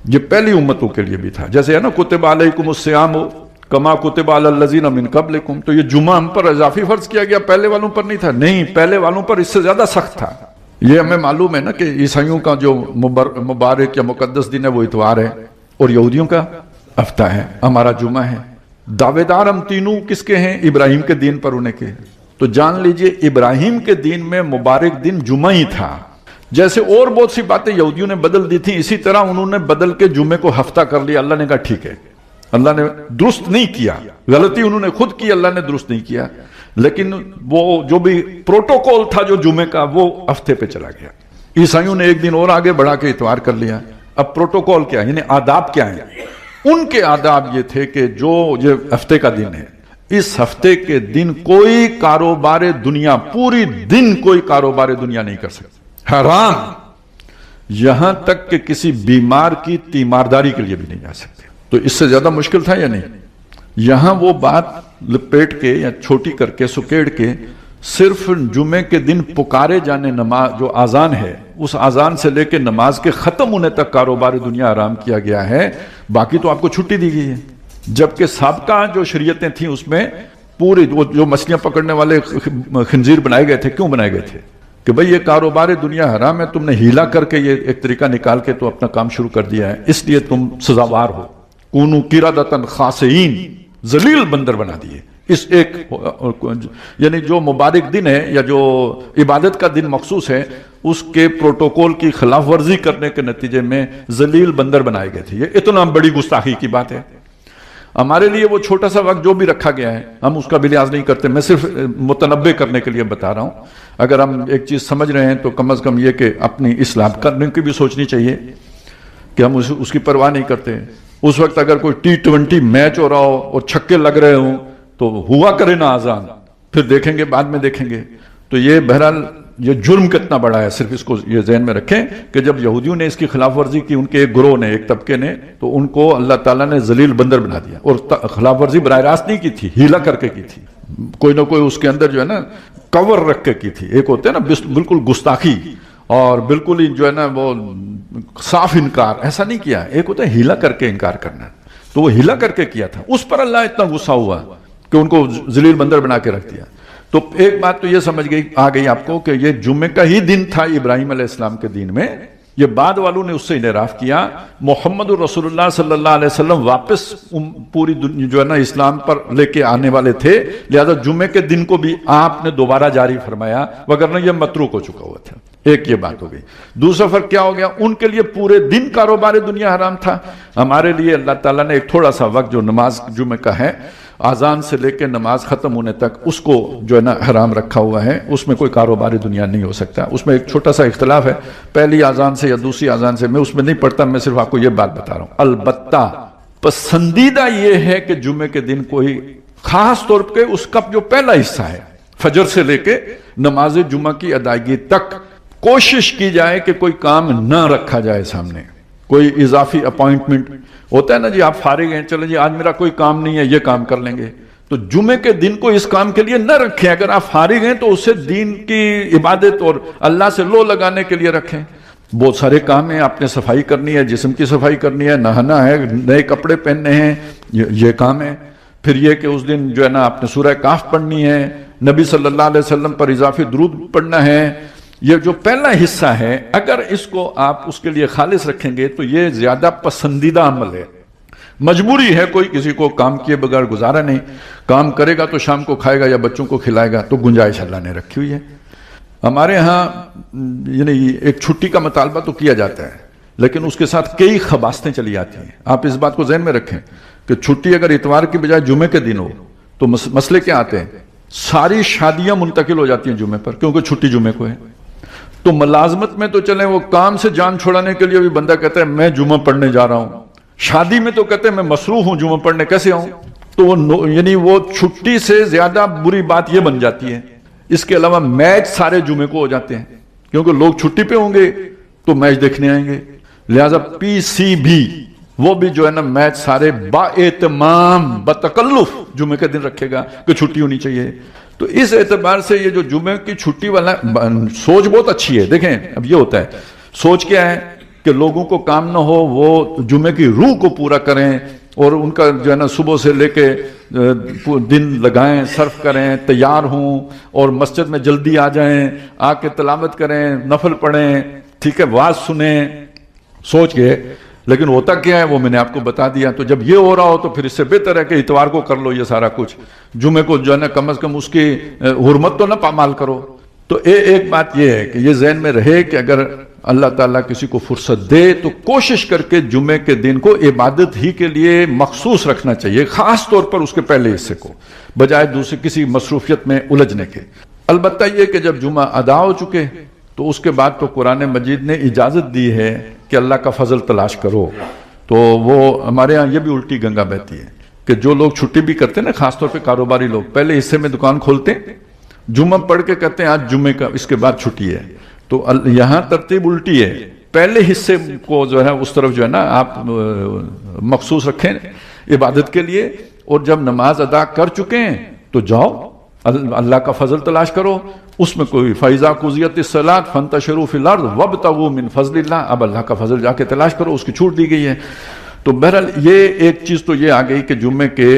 یہ پہلی امتوں کے لیے بھی تھا. جیسے ہے نا کتب علیکم الصیام کما کتب علی الذین من قبلکم، تو یہ جمعہ ہم پر اضافی فرض کیا گیا، پہلے والوں پر نہیں تھا. نہیں، پہلے والوں پر اس سے زیادہ سخت تھا. یہ ہمیں معلوم ہے نا کہ عیسائیوں کا جو مبارک یا مقدس دن ہے وہ اتوار ہے، اور یہودیوں کا ہفتہ ہے، ہمارا جمعہ ہے. دعوے دار ہم تینوں کس کے ہیں؟ ابراہیم کے دین پر ہونے کے. تو جان لیجئے ابراہیم کے دین میں مبارک دن جمعہ ہی تھا. جیسے اور بہت سی باتیں یہودیوں نے بدل دی تھیں، اسی طرح انہوں نے بدل کے جمعے کو ہفتہ کر لیا. اللہ نے کہا ٹھیک ہے، اللہ نے درست نہیں کیا، غلطی انہوں نے خود کی، اللہ نے درست نہیں کیا. لیکن وہ جو بھی پروٹوکول تھا جو جمعے کا وہ ہفتے پہ چلا گیا. عیسائیوں نے ایک دن اور آگے بڑھا کے اتوار کر لیا. اب پروٹوکول کیا ہے، یعنی آداب کیا ہیں؟ ان کے آداب یہ تھے کہ جو یہ ہفتے کا دن ہے، اس ہفتے کے دن کوئی کاروبار دنیا، پوری دن کوئی کاروبار دنیا نہیں کر سکتا، حرام. یہاں تک کہ کسی بیمار کی تیمارداری کے لیے بھی نہیں جا سکتے. تو اس سے زیادہ مشکل تھا یا نہیں؟ یہاں وہ بات لپیٹ کے یا چھوٹی کر کے سکیڑ کے صرف جمعے کے دن پکارے جانے نماز جو آزان ہے، اس آزان سے لے کے نماز کے ختم ہونے تک کاروبار دنیا حرام کیا گیا ہے. باقی تو آپ کو چھٹی دی گئی ہے. جبکہ سابقہ جو شریعتیں تھیں اس میں پوری جو مچھلیاں پکڑنے والے خنزیر بنائے گئے تھے، کیوں بنائے گئے تھے؟ کہ بھئی یہ کاروبار دنیا حرام ہے، تم نے ہیلا کر کے یہ ایک طریقہ نکال کے تو اپنا کام شروع کر دیا ہے، اس لیے تم سزاوار ہو. کونو قردۃ خاسئین، ذلیل بندر بنا دیے. اس ایک یعنی جو مبارک دن ہے یا جو عبادت کا دن مخصوص ہے، اس کے پروٹوکول کی خلاف ورزی کرنے کے نتیجے میں ذلیل بندر بنائے گئے تھے. یہ اتنا بڑی گستاخی کی بات ہے. ہمارے لیے وہ چھوٹا سا وقت جو بھی رکھا گیا ہے ہم اس کا بھی لحاظ نہیں کرتے. میں صرف متنبع کرنے کے لیے بتا رہا ہوں. اگر ہم ایک چیز سمجھ رہے ہیں تو کم از کم یہ کہ اپنی اصلاح کرنے کی بھی سوچنی چاہیے کہ ہم اس کی پرواہ نہیں کرتے. اس وقت اگر کوئی T20 میچ ہو رہا ہو اور چھکے لگ رہے ہوں تو ہوا کرے نا آزان، پھر دیکھیں گے، بعد میں دیکھیں گے. تو یہ بہرحال یہ جرم کتنا بڑا ہے، صرف اس کو یہ ذہن میں رکھیں کہ جب یہودیوں نے اس کی خلاف ورزی کی، ان کے ایک گروہ نے، ایک طبقے نے، تو ان کو اللہ تعالیٰ نے ذلیل بندر بنا دیا. اور خلاف ورزی براہ راست نہیں کی تھی، ہیلا کر کے کی تھی. کوئی نہ کوئی اس کے اندر جو ہے نا کور رکھ کے کی تھی. ایک ہوتے ہیں نا بالکل گستاخی اور بالکل ہی جو ہے نا وہ صاف انکار، ایسا نہیں کیا. ایک ہوتا ہے ہیلا کر کے انکار کرنا، تو وہ ہیلا کر کے کیا تھا. اس پر اللہ اتنا غصہ ہوا کہ ان کو ذلیل بندر بنا کے رکھ دیا. تو ایک بات تو یہ سمجھ آ گئی آپ کو کہ یہ جمعے کا ہی دن تھا ابراہیم علیہ السلام کے دین میں. یہ بعد والوں نے اس سے انحراف کیا. محمد رسول اللہ صلی اللہ علیہ وسلم واپس پوری جو ہے نا اسلام پر لے کے آنے والے تھے، لہذا جمعے کے دن کو بھی آپ نے دوبارہ جاری فرمایا، وگرنہ یہ متروک ہو چکا ہوا تھا. ایک یہ بات ہو گئی. دوسرا فرق کیا ہو گیا؟ ان کے لیے پورے دن کاروبار دنیا حرام تھا. ہمارے لیے اللہ تعالیٰ نے ایک تھوڑا سا وقت جو نماز جمعے کا ہے، آزان سے لے کے نماز ختم ہونے تک، اس کو جو ہے نا حرام رکھا ہوا ہے. اس میں کوئی کاروبار دنیا نہیں ہو سکتا. اس میں ایک چھوٹا سا اختلاف ہے، پہلی آزان سے یا دوسری آزان سے، میں اس میں نہیں پڑھتا، میں صرف آپ کو یہ بات بتا رہا ہوں. البتہ پسندیدہ یہ ہے کہ جمعے کے دن کوئی خاص طور پہ اس کا جو پہلا حصہ ہے، فجر سے لے کے نماز جمعہ کی ادائیگی تک، کوشش کی جائے کہ کوئی کام نہ رکھا جائے سامنے. کوئی اضافی اپوائنٹمنٹ ہوتا ہے نا، جی آپ فارغ ہیں، چلیں جی آج میرا کوئی کام نہیں ہے، یہ کام کر لیں گے. تو جمعے کے دن کو اس کام کے لیے نہ رکھیں. اگر آپ فارغ ہیں تو اسے دین کی عبادت اور اللہ سے لو لگانے کے لیے رکھیں. بہت سارے کام ہیں، آپ نے صفائی کرنی ہے، جسم کی صفائی کرنی ہے، نہانا ہے، نئے کپڑے پہننے ہیں، یہ کام ہے. پھر یہ کہ اس دن جو ہے نا آپ نے سورہ کہف پڑھنی ہے، نبی صلی اللہ علیہ وسلم پر اضافی درود پڑھنا ہے. یہ جو پہلا حصہ ہے، اگر اس کو آپ اس کے لیے خالص رکھیں گے تو یہ زیادہ پسندیدہ عمل ہے. مجبوری ہے، کوئی کسی کو کام کیے بغیر گزارا نہیں. کام کرے گا تو شام کو کھائے گا یا بچوں کو کھلائے گا، تو گنجائش اللہ نے رکھی ہوئی ہے. ہمارے ہاں یعنی ایک چھٹی کا مطالبہ تو کیا جاتا ہے، لیکن اس کے ساتھ کئی خباستیں چلی آتی ہیں. آپ اس بات کو ذہن میں رکھیں کہ چھٹی اگر اتوار کی بجائے جمعے کے دن ہو تو مسئلے کیا آتے ہیں؟ ساری شادیاں منتقل ہو جاتی ہیں جمعے پر، کیونکہ چھٹی جمعے کو ہے. تو ملازمت میں تو چلیں، وہ کام سے جان چھوڑانے کے لیے بھی بندہ کہتا ہے میں جمعہ پڑھنے جا رہا ہوں. شادی میں تو کہتے ہیں میں مصروف ہوں، جمعہ پڑھنے کیسے آؤں؟ تو یعنی وہ چھٹی سے زیادہ بری بات یہ بن جاتی ہے. اس کے علاوہ میچ سارے جمعے کو ہو جاتے ہیں، کیونکہ لوگ چھٹی پہ ہوں گے تو میچ دیکھنے آئیں گے. لہذا PCB وہ بھی جو ہے نا میچ سارے با اہتمام بتکلف جمعے کے دن رکھے گا کہ چھٹی ہونی چاہیے. تو اس اعتبار سے یہ جو جمعے کی چھٹی والا سوچ بہت اچھی ہے. دیکھیں اب یہ ہوتا ہے سوچ کیا ہے کہ لوگوں کو کام نہ ہو وہ جمعے کی روح کو پورا کریں اور ان کا جو ہے نا صبح سے لے کے دن لگائیں صرف کریں تیار ہوں اور مسجد میں جلدی آ جائیں آ کے تلاوت کریں نفل پڑھیں ٹھیک ہے واعظ سنیں سوچ کے. لیکن ہوتا کیا ہے وہ میں نے آپ کو بتا دیا. تو جب یہ ہو رہا ہو تو پھر اس سے بہتر ہے کہ اتوار کو کر لو یہ سارا کچھ. جمعے کو جو ہے نا کم از کم اس کی حرمت تو نہ پامال کرو. تو ایک بات یہ ہے کہ یہ ذہن میں رہے کہ اگر اللہ تعالیٰ کسی کو فرصت دے تو کوشش کر کے جمعے کے دن کو عبادت ہی کے لیے مخصوص رکھنا چاہیے خاص طور پر اس کے پہلے حصے کو بجائے دوسرے کسی مصروفیت میں الجھنے کے. البتہ یہ کہ جب جمعہ ادا ہو چکے تو اس کے بعد تو قرآن مجید نے اجازت دی ہے کہ اللہ کا فضل تلاش کرو. تو وہ ہمارے ہاں یہ بھی الٹی گنگا بہتی ہے کہ جو لوگ چھٹی بھی کرتے ہیں نا خاص طور پہ کاروباری لوگ پہلے حصے میں دکان کھولتے ہیں جمعہ پڑھ کے کہتے ہیں آج جمعے کا اس کے بعد چھٹی ہے. تو یہاں ترتیب الٹی ہے. پہلے حصے کو جو ہے اس طرف جو ہے نا آپ مخصوص رکھیں عبادت کے لیے اور جب نماز ادا کر چکے ہیں تو جاؤ اللہ کا فضل تلاش کرو. اس میں کوئی فَإِذَا قُضِيَتِ الصَّلَاةُ فَانتَشِرُوا فِي الْأَرْضِ وَابْتَغُوا مِنْ فَضْلِ اللَّهِ. اب اللہ کا فضل جا کے تلاش کرو اس کی چھوٹ دی گئی ہے. تو بہرحال یہ ایک چیز تو یہ آ گئی کہ جمعے کے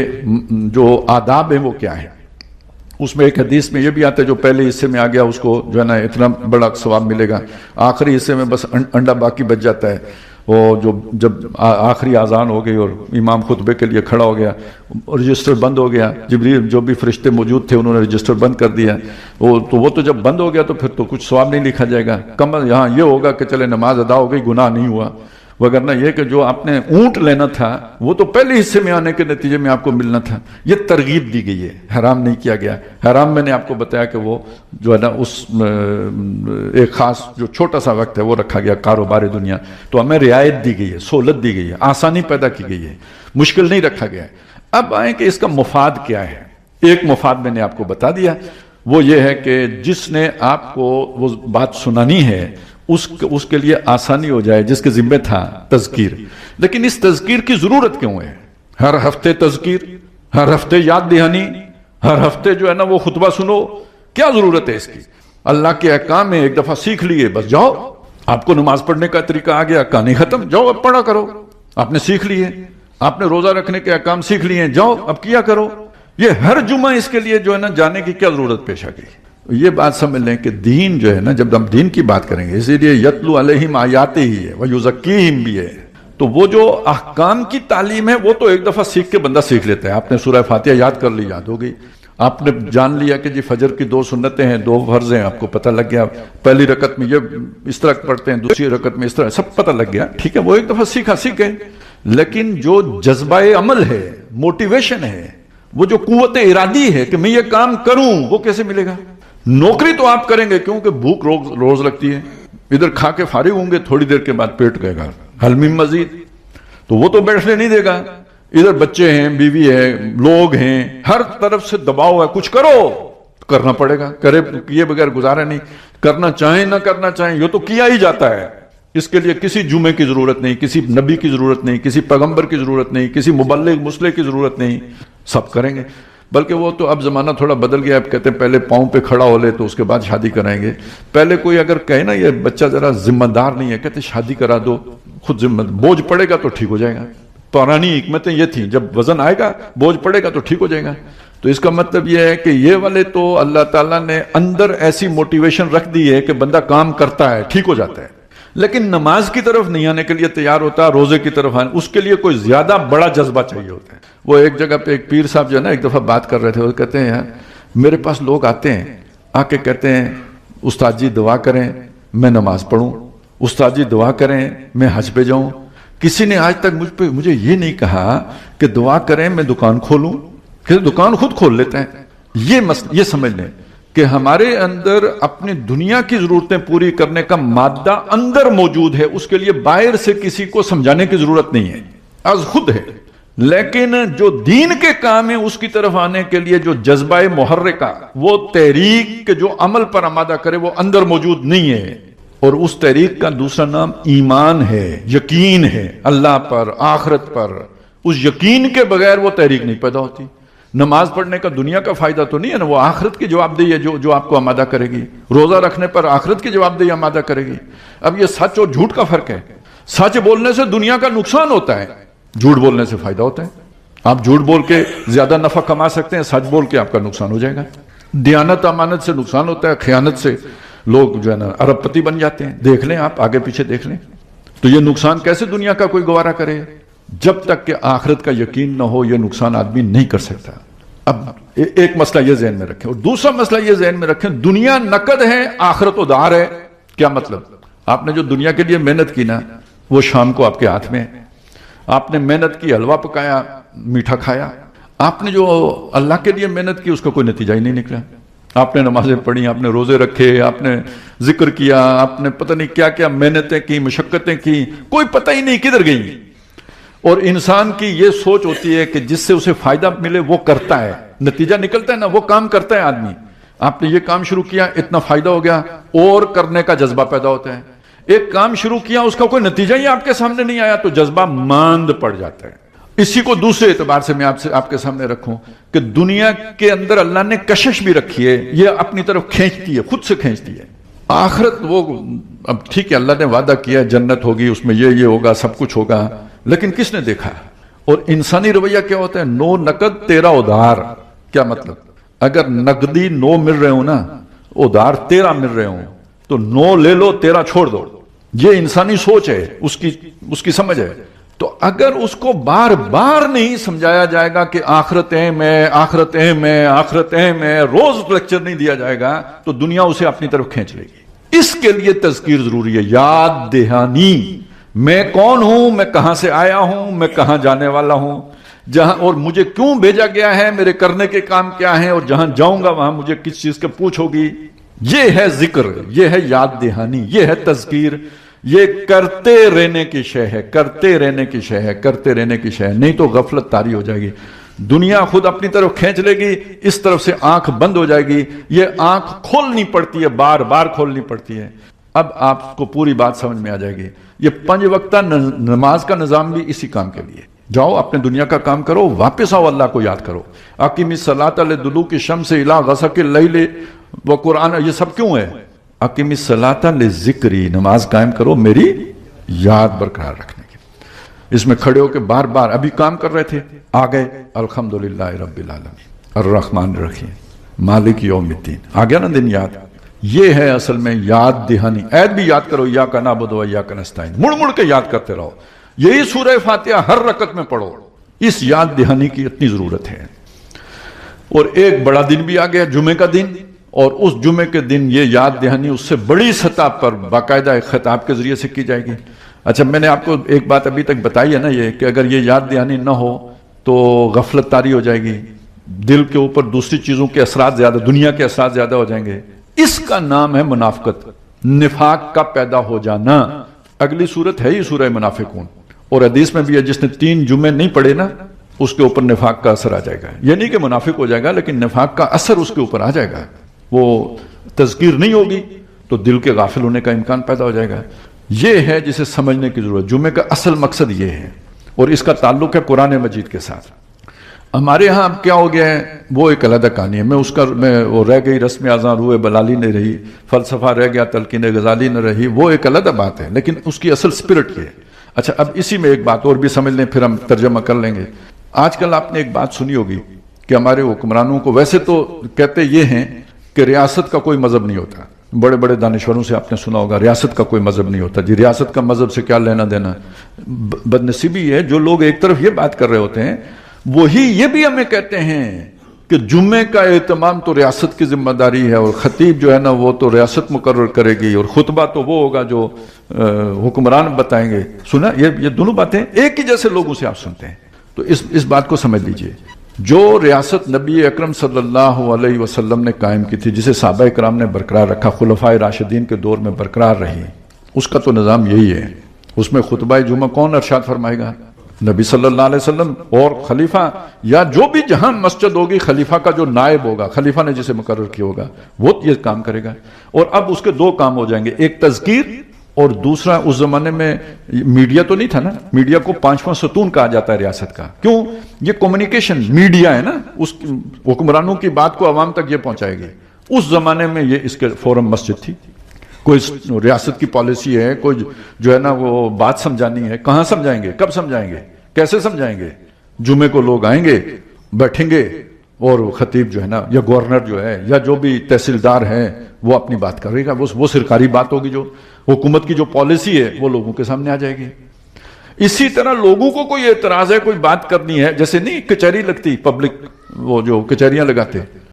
جو آداب ہیں وہ کیا ہے. اس میں ایک حدیث میں یہ بھی آتا ہے جو پہلے حصے میں آ گیا اس کو جو ہے نا اتنا بڑا ثواب ملے گا آخری حصے میں بس انڈا باقی بچ جاتا ہے. وہ جب آخری اذان ہو گئی اور امام خطبے کے لیے کھڑا ہو گیا رجسٹر بند ہو گیا جبریل جو بھی فرشتے موجود تھے انہوں نے رجسٹر بند کر دیا. وہ تو جب بند ہو گیا تو پھر تو کچھ ثواب نہیں لکھا جائے گا. کم یہاں یہ ہوگا کہ چلے نماز ادا ہو گئی گناہ نہیں ہوا. وگرنہ یہ کہ جو آپ نے اونٹ لینا تھا وہ تو پہلے حصے میں آنے کے نتیجے میں آپ کو ملنا تھا. یہ ترغیب دی گئی ہے حرام نہیں کیا گیا. حرام میں نے آپ کو بتایا کہ وہ جو ہے نا اس ایک خاص جو چھوٹا سا وقت ہے وہ رکھا گیا کاروبار دنیا. تو ہمیں رعایت دی گئی ہے سہولت دی گئی ہے آسانی پیدا کی گئی ہے مشکل نہیں رکھا گیا ہے. اب آئیں کہ اس کا مفاد کیا ہے. ایک مفاد میں نے آپ کو بتا دیا وہ یہ ہے کہ جس نے آپ کو وہ بات سنانی ہے اس کے لیے آسانی ہو جائے جس کے ذمہ تھا تذکیر. لیکن اس تذکیر کی ضرورت کیوں ہے. ہر ہفتے تذکیر ہر ہفتے یاد دہانی ہر ہفتے جو ہے نا وہ خطبہ سنو کیا ضرورت ہے اس کی. اللہ کے احکام ہے ایک دفعہ سیکھ لیے بس جاؤ. آپ کو نماز پڑھنے کا طریقہ آ گیا کہانی ختم جاؤ اب پڑھا کرو. آپ نے سیکھ لیے آپ نے روزہ رکھنے کے احکام سیکھ لیے جاؤ اب کیا کرو. یہ ہر جمعہ اس کے لیے جو ہے نا جانے کی کیا ضرورت پیش آ گئی. یہ بات سمجھ لیں کہ دین جو ہے نا جب ہم دین کی بات کریں گے اسی لیے یتلو علیہم آیاتہ ہی ہے ویزکیہم بھی ہے. تو وہ جو احکام کی تعلیم ہے وہ تو ایک دفعہ سیکھ کے بندہ سیکھ لیتا ہے. آپ نے سورہ فاتحہ یاد کر لی یاد ہو گئی. آپ نے جان لیا کہ جی فجر کی 2 سنتیں ہیں 2 فرض ہیں آپ کو پتہ لگ گیا. پہلی رکعت میں یہ اس طرح پڑھتے ہیں دوسری رکعت میں اس طرح سب پتہ لگ گیا ٹھیک ہے وہ ایک دفعہ سیکھ گئے. لیکن جو جذبہ عمل ہے موٹیویشن ہے وہ جو قوت ارادی ہے کہ میں یہ کام کروں وہ کیسے ملے گا. نوکری تو آپ کریں گے کیونکہ بھوک روز لگتی ہے. ادھر کھا کے فارغ ہوں گے تھوڑی دیر کے بعد پیٹ کہے گا حل من مزید تو وہ تو بیٹھنے نہیں دے گا. ادھر بچے ہیں بیوی ہے لوگ ہیں ہر طرف سے دباؤ ہے کچھ کرو کرنا پڑے گا. کیے بغیر گزارا نہیں. کرنا چاہیں نہ کرنا چاہیں یہ تو کیا ہی جاتا ہے. اس کے لیے کسی جمعے کی ضرورت نہیں کسی نبی کی ضرورت نہیں کسی پیغمبر کی ضرورت نہیں کسی مبلغ مسلح کی ضرورت نہیں سب کریں گے. بلکہ وہ تو اب زمانہ تھوڑا بدل گیا. اب کہتے ہیں پہلے پاؤں پہ کھڑا ہو لے تو اس کے بعد شادی کرائیں گے. پہلے کوئی اگر کہے نا یہ بچہ ذرا ذمہ دار نہیں ہے کہتے شادی کرا دو خود ذمہ بوجھ پڑے گا تو ٹھیک ہو جائے گا. پرانی حکمتیں یہ تھیں جب وزن آئے گا بوجھ پڑے گا تو ٹھیک ہو جائے گا. تو اس کا مطلب یہ ہے کہ یہ والے تو اللہ تعالیٰ نے اندر ایسی موٹیویشن رکھ دی ہے کہ بندہ کام کرتا ہے ٹھیک ہو جاتا ہے. لیکن نماز کی طرف نہیں آنے کے لیے تیار ہوتا روزے کی طرف آنے اس کے لیے کوئی زیادہ بڑا جذبہ چاہیے ہوتا ہے. وہ ایک جگہ پہ ایک پیر صاحب جو ہے نا ایک دفعہ بات کر رہے تھے وہ کہتے ہیں یار میرے پاس لوگ آتے ہیں آ کے کہتے ہیں استاد جی دعا کریں میں نماز پڑھوں استاد جی دعا کریں میں حج پہ جاؤں. کسی نے آج تک مجھے یہ نہیں کہا کہ دعا کریں میں دکان کھولوں کہ دکان خود کھول لیتے ہیں. یہ سمجھ لیں کہ ہمارے اندر اپنی دنیا کی ضرورتیں پوری کرنے کا مادہ اندر موجود ہے اس کے لیے باہر سے کسی کو سمجھانے کی ضرورت نہیں ہے از خود ہے. لیکن جو دین کے کام ہیں اس کی طرف آنے کے لیے جو جذبہ محرکہ وہ تحریک کے جو عمل پر آمادہ کرے وہ اندر موجود نہیں ہے. اور اس تحریک کا دوسرا نام ایمان ہے یقین ہے اللہ پر آخرت پر. اس یقین کے بغیر وہ تحریک نہیں پیدا ہوتی. نماز پڑھنے کا دنیا کا فائدہ تو نہیں ہے نا، وہ آخرت کی جواب دہی ہے جو آپ کو آمادہ کرے گی. روزہ رکھنے پر آخرت کی جواب دہی آمادہ کرے گی. اب یہ سچ اور جھوٹ کا فرق ہے. سچ بولنے سے دنیا کا نقصان ہوتا ہے، جھوٹ بولنے سے فائدہ ہوتا ہے. آپ جھوٹ بول کے زیادہ نفع کما سکتے ہیں، سچ بول کے آپ کا نقصان ہو جائے گا. دیانت امانت سے نقصان ہوتا ہے، خیانت سے لوگ جو ہے نا ارب پتی بن جاتے ہیں. دیکھ لیں آپ آگے پیچھے دیکھ لیں. تو یہ نقصان کیسے دنیا کا کوئی گوارا کرے؟ جب تک کہ آخرت کا یقین نہ ہو یہ نقصان آدمی نہیں کر سکتا. اب ایک مسئلہ یہ ذہن میں رکھیں، اور دوسرا مسئلہ یہ ذہن میں رکھیں، دنیا نقد ہے آخرت ادھار ہے. کیا مطلب؟ آپ نے جو دنیا کے لیے محنت کی نا وہ شام کو آپ کے ہاتھ میں ہے. آپ نے محنت کی، حلوہ پکایا، میٹھا کھایا. آپ نے جو اللہ کے لیے محنت کی اس کا کوئی نتیجہ ہی نہیں نکلا. آپ نے نمازیں پڑھی، آپ نے روزے رکھے، آپ نے ذکر کیا، آپ نے پتہ نہیں کیا کیا محنتیں کی، مشقتیں کی، کوئی پتہ ہی نہیں کدھر گئی. اور انسان کی یہ سوچ ہوتی ہے کہ جس سے اسے فائدہ ملے وہ کرتا ہے، نتیجہ نکلتا ہے نا وہ کام کرتا ہے آدمی. آپ نے یہ کام شروع کیا، اتنا فائدہ ہو گیا، اور کرنے کا جذبہ پیدا ہوتا ہے. ایک کام شروع کیا، اس کا کوئی نتیجہ ہی آپ کے سامنے نہیں آیا تو جذبہ ماند پڑ جاتا ہے. اسی کو دوسرے اعتبار سے میں آپ کے سامنے رکھوں کہ دنیا کے اندر اللہ نے کشش بھی رکھی ہے، یہ اپنی طرف کھینچتی ہے، خود سے کھینچتی ہے. آخرت وہ اب ٹھیک ہے اللہ نے وعدہ کیا جنت ہوگی، اس میں یہ ہوگا، سب کچھ ہوگا، لیکن کس نے دیکھا؟ اور انسانی رویہ کیا ہوتا ہے؟ 9 نقد 13 ادھار. کیا مطلب؟ اگر نقدی 9 مل رہے ہوں نا، ادھار 13 مل رہے ہوں تو 9 لے لو 13 چھوڑ دو. یہ انسانی سوچ ہے، اس کی سمجھ ہے. تو اگر اس کو بار بار نہیں سمجھایا جائے گا کہ آخرت اہم ہے، آخرت اہم ہے، آخرت اہم ہے، روز لیکچر نہیں دیا جائے گا تو دنیا اسے اپنی طرف کھینچ لے گی. اس کے لیے تذکیر ضروری ہے، یاد دہانی. میں کون ہوں، میں کہاں سے آیا ہوں، میں کہاں جانے والا ہوں، جہاں اور مجھے کیوں بھیجا گیا ہے، میرے کرنے کے کام کیا ہیں، اور جہاں جاؤں گا وہاں مجھے کس چیز کے پوچھ ہوگی. یہ ہے ذکر، یہ ہے یاد دہانی، یہ ہے تذکیر. یہ کرتے رہنے کی شے ہے، کرتے رہنے کی شے ہے، کرتے رہنے کی شے ہے. نہیں تو غفلت طاری ہو جائے گی، دنیا خود اپنی طرف کھینچ لے گی، اس طرف سے آنکھ بند ہو جائے گی. یہ آنکھ کھولنی پڑتی ہے، بار بار کھولنی پڑتی ہے. اب آپ کو پوری بات سمجھ میں آ جائے گی. یہ 5 وقتہ نماز کا نظام بھی اسی کام کے لیے. جاؤ اپنے دنیا کا کام کرو، واپس آؤ اللہ کو یاد کرو. اقیم الصلاۃ لدلوک الشمس الی غسق اللیل وقرآن، یہ سب کیوں ہے؟ اقیم الصلاۃ لذکری، نماز قائم کرو میری یاد برقرار رکھنے کی. اس میں کھڑے ہو کے بار بار ابھی کام کر رہے تھے، آ گئے الحمدللہ رب العالمین الرحمن الرحیم مالک یوم الدین، آ گیا نا دن یاد. یہ ہے اصل میں یاد دہانی. عید بھی یاد کرو، ایاک نعبد و ایاک نستعین، مڑ مڑ کے یاد کرتے رہو. یہی سورہ فاتحہ ہر رکعت میں پڑھو. اس یاد دہانی کی اتنی ضرورت ہے. اور ایک بڑا دن بھی آ گیا، جمعے کا دن، اور اس جمعے کے دن یہ یاد دہانی اس سے بڑی سطح پر باقاعدہ ایک خطاب کے ذریعے سے کی جائے گی. اچھا میں نے آپ کو ایک بات ابھی تک بتائی ہے نا، یہ کہ اگر یہ یاد دہانی نہ ہو تو غفلت طاری ہو جائے گی، دل کے اوپر دوسری چیزوں کے اثرات زیادہ، دنیا کے اثرات زیادہ ہو جائیں گے. اس کا نام ہے منافقت، نفاق کا پیدا ہو جانا. اگلی صورت ہے ہی سورہ منافقون، اور حدیث میں بھی ہے جس نے 3 جمعے نہیں پڑھے نا اس کے اوپر نفاق کا اثر آ جائے گا. یہ نہیں کہ منافق ہو جائے گا، لیکن نفاق کا اثر اس کے اوپر آ جائے گا. وہ تذکیر نہیں ہوگی تو دل کے غافل ہونے کا امکان پیدا ہو جائے گا. یہ ہے جسے سمجھنے کی ضرورت. جمعے کا اصل مقصد یہ ہے، اور اس کا تعلق ہے قرآن مجید کے ساتھ. ہمارے ہاں اب کیا ہو گیا ہے وہ ایک علیحدہ کہانی ہے. وہ رہ گئی رسم اذاں روح بلالی نہیں رہی، فلسفہ رہ گیا تلقین غزالی نہ رہی، وہ ایک علیحدہ بات ہے، لیکن اس کی اصل سپرٹ یہ ہے. اچھا اب اسی میں ایک بات اور بھی سمجھ لیں پھر ہم ترجمہ کر لیں گے. آج کل آپ نے ایک بات سنی ہوگی کہ ہمارے حکمرانوں کو، ویسے تو کہتے یہ ہیں کہ ریاست کا کوئی مذہب نہیں ہوتا. بڑے بڑے دانشوروں سے آپ نے سنا ہوگا ریاست کا کوئی مذہب نہیں ہوتا. جی ریاست کا مذہب سے کیا لینا دینا. بدنصیبی ہے جو لوگ ایک طرف یہ بات کر رہے ہوتے ہیں وہی یہ بھی ہمیں کہتے ہیں کہ جمعے کا اہتمام تو ریاست کی ذمہ داری ہے، اور خطیب جو ہے نا وہ تو ریاست مقرر کرے گی، اور خطبہ تو وہ ہوگا جو حکمران بتائیں گے. سنا یہ دونوں باتیں ایک ہی جیسے لوگوں سے آپ سنتے ہیں. تو اس بات کو سمجھ لیجئے، جو ریاست نبی اکرم صلی اللہ علیہ وسلم نے قائم کی تھی، جسے صحابہ کرام نے برقرار رکھا، خلفائے راشدین کے دور میں برقرار رہی، اس کا تو نظام یہی ہے. اس میں خطبہ جمعہ کون ارشاد فرمائے گا؟ نبی صلی اللہ علیہ وسلم، اور خلیفہ یا جو بھی جہاں مسجد ہوگی خلیفہ کا جو نائب ہوگا، خلیفہ نے جسے مقرر کیا ہوگا وہ یہ کام کرے گا. اور اب اس کے 2 کام ہو جائیں گے، ایک تذکیر اور دوسرا اس زمانے میں میڈیا تو نہیں تھا نا, میڈیا کو 5واں ستون کہا جاتا ہے ریاست کا. کیوں؟ یہ کمیونیکیشن میڈیا ہے نا, اس حکمرانوں کی بات کو عوام تک یہ پہنچائے گی. اس زمانے میں یہ اس کے فورم مسجد تھی. کوئی ریاست کی پالیسی ہے, کوئی جو ہے نا وہ بات سمجھانی ہے, کہاں سمجھائیں گے, کب سمجھائیں گے, کیسے سمجھائیں گے؟ جمعے کو لوگ آئیں گے, بیٹھیں گے, اور خطیب جو ہے نا یا گورنر جو ہے یا جو بھی تحصیلدار ہیں وہ اپنی بات کرے گا. وہ سرکاری بات ہوگی, جو حکومت کی جو پالیسی ہے وہ لوگوں کے سامنے آ جائے گی. اسی طرح لوگوں کو کوئی اعتراض ہے, کوئی بات کرنی ہے, جیسے نہیں کچہری لگتی پبلک, وہ جو کچہریاں لگاتے